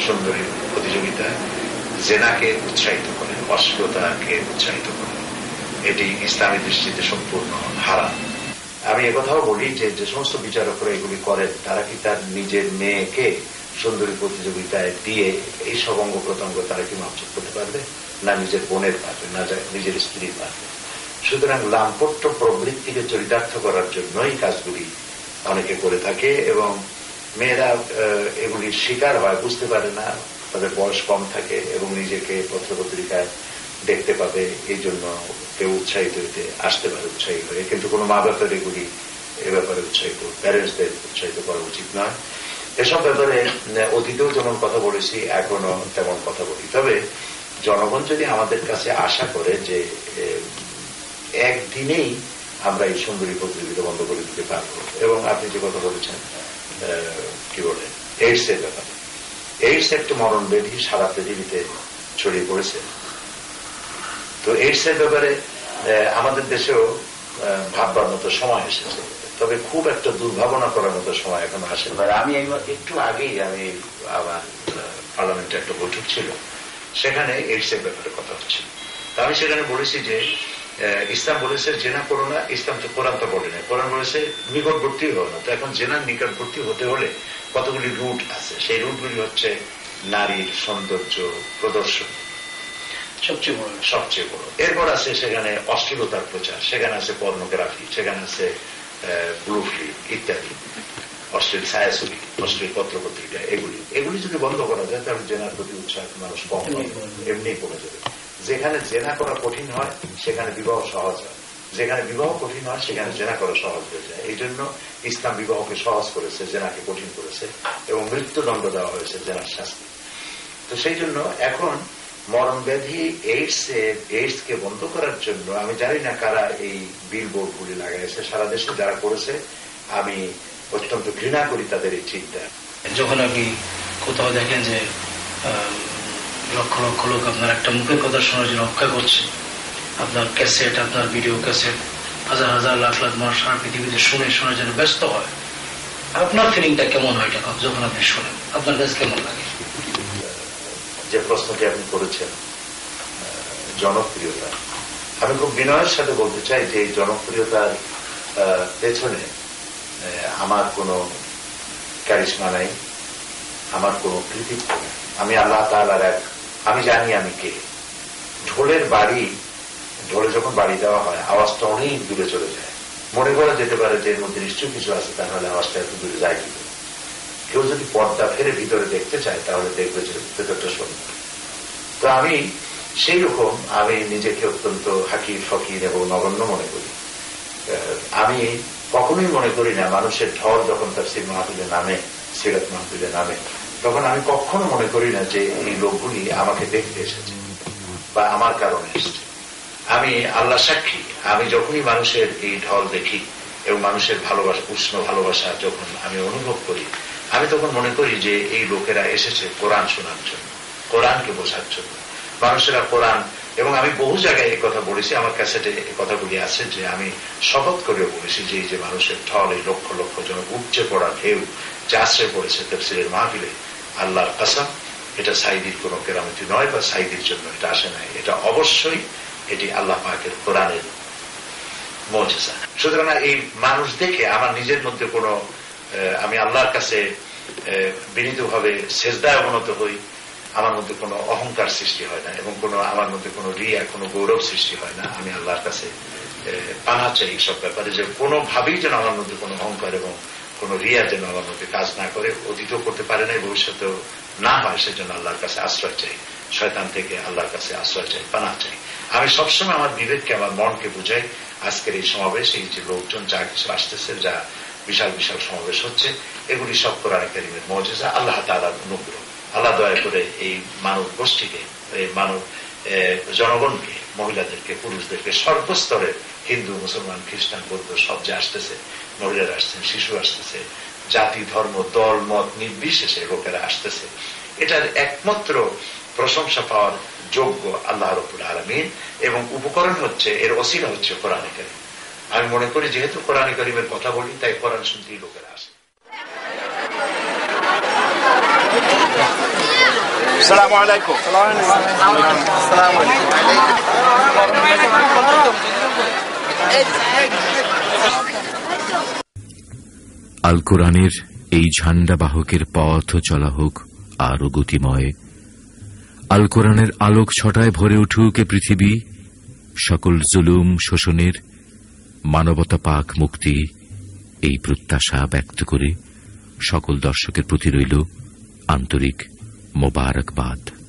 সুন্দরী প্রতিযোগিতা, জেনাকে উৎসাহিত করে, অশ্লীলতাকে উৎসাহিত করে, এটি ইসলামী দৃষ্টিতে সম্পূর্ণ হারাম। আমি একথাও বলি যে যে সমস্ত বিচারকরা এগুলি করেন, তারা কি তার নিজের মেয়েকে সুন্দরী প্রতিযোগিতায় দিয়ে এই সব অঙ্গ প্রত্যঙ্গ তারা কি মাপচুপ করতে পারবে? না নিজের বোনের পারবে, না নিজের স্ত্রীর পারবে। সুতরাং লাম্পট্য প্রবৃত্তিকে চরিতার্থ করার জন্যই কাজগুলি অনেকে করে থাকে এবং মেয়েরা এগুলির শিকার হয়, বুঝতে পারে না, তাদের বয়স কম থাকে এবং নিজেকে পত্রপত্রিকায় দেখতে পাবে, এই জন্য কেউ উৎসাহিত হইতে আসতে পারে উৎসাহী হয়ে। কিন্তু কোনো মা বাপের এগুলি এ ব্যাপারে উৎসাহিত, প্যারেন্টসদের উৎসাহিত করা উচিত নয়। এসব ব্যাপারে অতীতেও যেমন কথা বলেছি, এখনো তেমন কথা বলি। তবে জনগণ যদি আমাদের কাছে আশা করে যে একদিনেই আমরা এই সুন্দরী প্রতিযোগিতা বন্ধ করে দিতে পারবো, এবং আপনি যে কথা বলেছেন কি বলে এইডস এর ব্যাপারে, এইডস একটা মরণ ব্যাধি সারা পৃথিবীতে ছড়িয়ে পড়েছে। তো এইডস এর ব্যাপারে আমাদের দেশেও ভাববার মতো সময় এসেছে, তবে খুব একটা দুর্ভাবনা করার মতো সময় এখনো আসে। আমি একটু আগেই আমার পার্লামেন্টে একটা বৈঠক ছিল, সেখানে এইডস এর ব্যাপারে কথা হচ্ছিল। তা আমি সেখানে বলেছি যে ইসলাম বলেছে জেনা করো না, ইসলাম তো কোরআন তো বলে না, কোরআন বলেছে নিকটবর্তী হো না। তো এখন জেনার নিকটবর্তী হতে হলে কতগুলি রুট আছে, সেই রুটগুলি হচ্ছে নারীর সৌন্দর্য প্রদর্শন সবচেয়ে বড়। এরপর আছে সেখানে অশ্লীলতার প্রচার, সেখানে আছে পর্নোগ্রাফি, সেখানে আছে ব্লু ফিল্ম ইত্যাদি, অশ্লীল ছায়াছবি, অশ্লীল পত্রপত্রিকা, এগুলি যদি বন্ধ করা যায় তাহলে জেনার প্রতি উৎসাহ মানুষ কম এমনি কমে যাবে। যেখানে জেনা করা কঠিন হয় সেখানে বিবাহ সহজ হয়, যেখানে বিবাহ কঠিন হয় সেখানে জেনা করা সহজ হয়ে যায়। এই জন্য ইসলাম বিবাহকে সহজ করেছে, জেনাকে কঠিন করেছে এবং মৃত্যুদণ্ড দেওয়া হয়েছে জেনার শাস্তি। তো সেই জন্য এখন মরণ ব্যাধি এইডস কে বন্ধ করার জন্য আমি জানি না কারা এই বিল বোর্ড গুলি লাগাইছে, সারা দেশে যারা করেছে আমি অত্যন্ত ঘৃণা করি তাদের এই চিন্তা। যখন আপনি কোথাও দেখেন যে লক্ষ লক্ষ লোক আপনার একটা মুখের কথা শোনার জন্য অপেক্ষা করছে, আপনার ক্যাসেট, আপনার ভিডিও ক্যাসেট হাজার হাজার লাখ লাখ মানুষ সারা পৃথিবীতে শোনার জন্য ব্যস্ত হয়, আপনার ফিলিংটা কেমন হয় যখন আপনি শোনেন? আপনার কাছে কেমন লাগে? যে প্রশ্নটি আপনি করেছেন জনপ্রিয়তা, আমি খুব বিনয়ের সাথে বলতে চাই যে এই জনপ্রিয়তার পেছনে আমার কোনো ক্যারিশমা নাই, আমার কোনো কৃতিত্ব নেই। আমি আল্লাহ তাআলার আমি জানি আমি কে। ঢোলে যখন বাড়ি দেওয়া হয় আওয়াজটা অনেক দূরে চলে যায়, মনে করা যেতে পারে যে এর মধ্যে নিশ্চয়ই কিছু আছে, তাহলে আওয়াজটা এত দূরে যায় কি। কেউ যদি পর্দা ফেরে ভিতরে দেখতে চায় তাহলে দেখবে যে ভেতরটা সুন্দর। তো আমি সেই রকম আমি নিজেকে অত্যন্ত হাকির ফকির এবং নগণ্য মনে করি। আমি কখনোই মনে করি না মানুষের ঢল যখন তাফসীর মাহফিলে নামে, সিরাত মাহফিলে নামে, তখন আমি কখনো মনে করি না যে এই লোকগুলি আমাকে দেখতে এসেছে বা আমার কারণে এসেছে। আমি আল্লাহ সাক্ষী, আমি যখনই মানুষের এই ঢল দেখি এবং মানুষের ভালোবাসা, উষ্ণ ভালোবাসা যখন আমি অনুভব করি, আমি তখন মনে করি যে এই লোকেরা এসেছে কোরআন শোনার জন্য, কোরআনকে বোঝার জন্য। মানুষেরা কোরআন, এবং আমি বহু জায়গায় এই কথা বলেছি, আমার ক্যাসেটে এই কথাগুলি আছে যে আমি শপথ করেও বলেছি যে এই যে মানুষের ঢল, এই লক্ষ লক্ষ জন উপচে পড়া ঢেউ যে আশ্রয় পড়েছে তাফসীরের মাহফিলে, আল্লাহর কসম এটা সাইদির কোন কেরামতি নয় বা সাইদির জন্য এটা আসে নাই, এটা অবশ্যই এটি আল্লাহ পাকের কোরআনের মুজিজা। সুতরাং এই মানুষ দেখে আমার নিজের মধ্যে কোনো, আমি আল্লাহর কাছে বিনীতভাবে সেজদায় অবনত হই, আমার মধ্যে কোনো অহংকার সৃষ্টি হয় না এবং আমার মধ্যে কোনো রিয়া, কোনো গৌরব সৃষ্টি হয় না। আমি আল্লাহর কাছে পানা চাই সব ব্যাপারে, যে কোনোভাবেই যেন আমার মধ্যে কোনো অহংকার এবং কোনো রিয়া যেন আমার মধ্যে কাজ না করে, অতীতও করতে পারে না, ভবিষ্যতেও না হয়, সেজন্য আল্লাহর কাছে আশ্রয় চাই, শয়তান থেকে আল্লাহর কাছে আশ্রয় চাই, পানা চাই। আমি সবসময় আমার বিবেককে, আমার মনকে বুঝাই। আজকের এই সমাবেশ, এই যে লোকজন যা কিছু আসতেছে, যা বিশাল বিশাল সমাবেশ হচ্ছে, এগুলি সব কোরআন কারীমের মুজিজা, আল্লাহ তাআলার অনুগ্রহ। আল্লাহ দয়া করে এই মানব গোষ্ঠীকে, এই মানব জনগণকে, মহিলাদেরকে, পুরুষদেরকে, সর্বস্তরের হিন্দু, মুসলমান, খ্রিস্টান, বৌদ্ধ সব যে আসতেছে, মহিলারা আসছেন, শিশু আসতেছে, জাতি, ধর্ম, দল, মত নির্বিশেষে লোকেরা আসতেছে, এটার একমাত্র প্রশংসা পাওয়ার যোগ্য আল্লাহ রাব্বুল আলামিন, এবং উপকরণ হচ্ছে, এর ওসিলা হচ্ছে কোরআন কারীম। আমি মনে করি যেহেতু কোরআন কারীমের কথা বলি, তাই কোরআন শুনতেই লোকেরা আসে। আসসালামু আলাইকুম। আল কোরআনের এই ঝান্ডা বাহকের পথ চলা হোক আরো গতিময়। আল কোরআনের আলোক ছটায় ভরে উঠুক এ পৃথিবী, সকল জুলুম শোষণের মানবতা পাক মুক্তি, এই প্রত্যাশা ব্যক্ত করে সকল দর্শকের প্রতি রইল আন্তরিক মোবারকবাদ।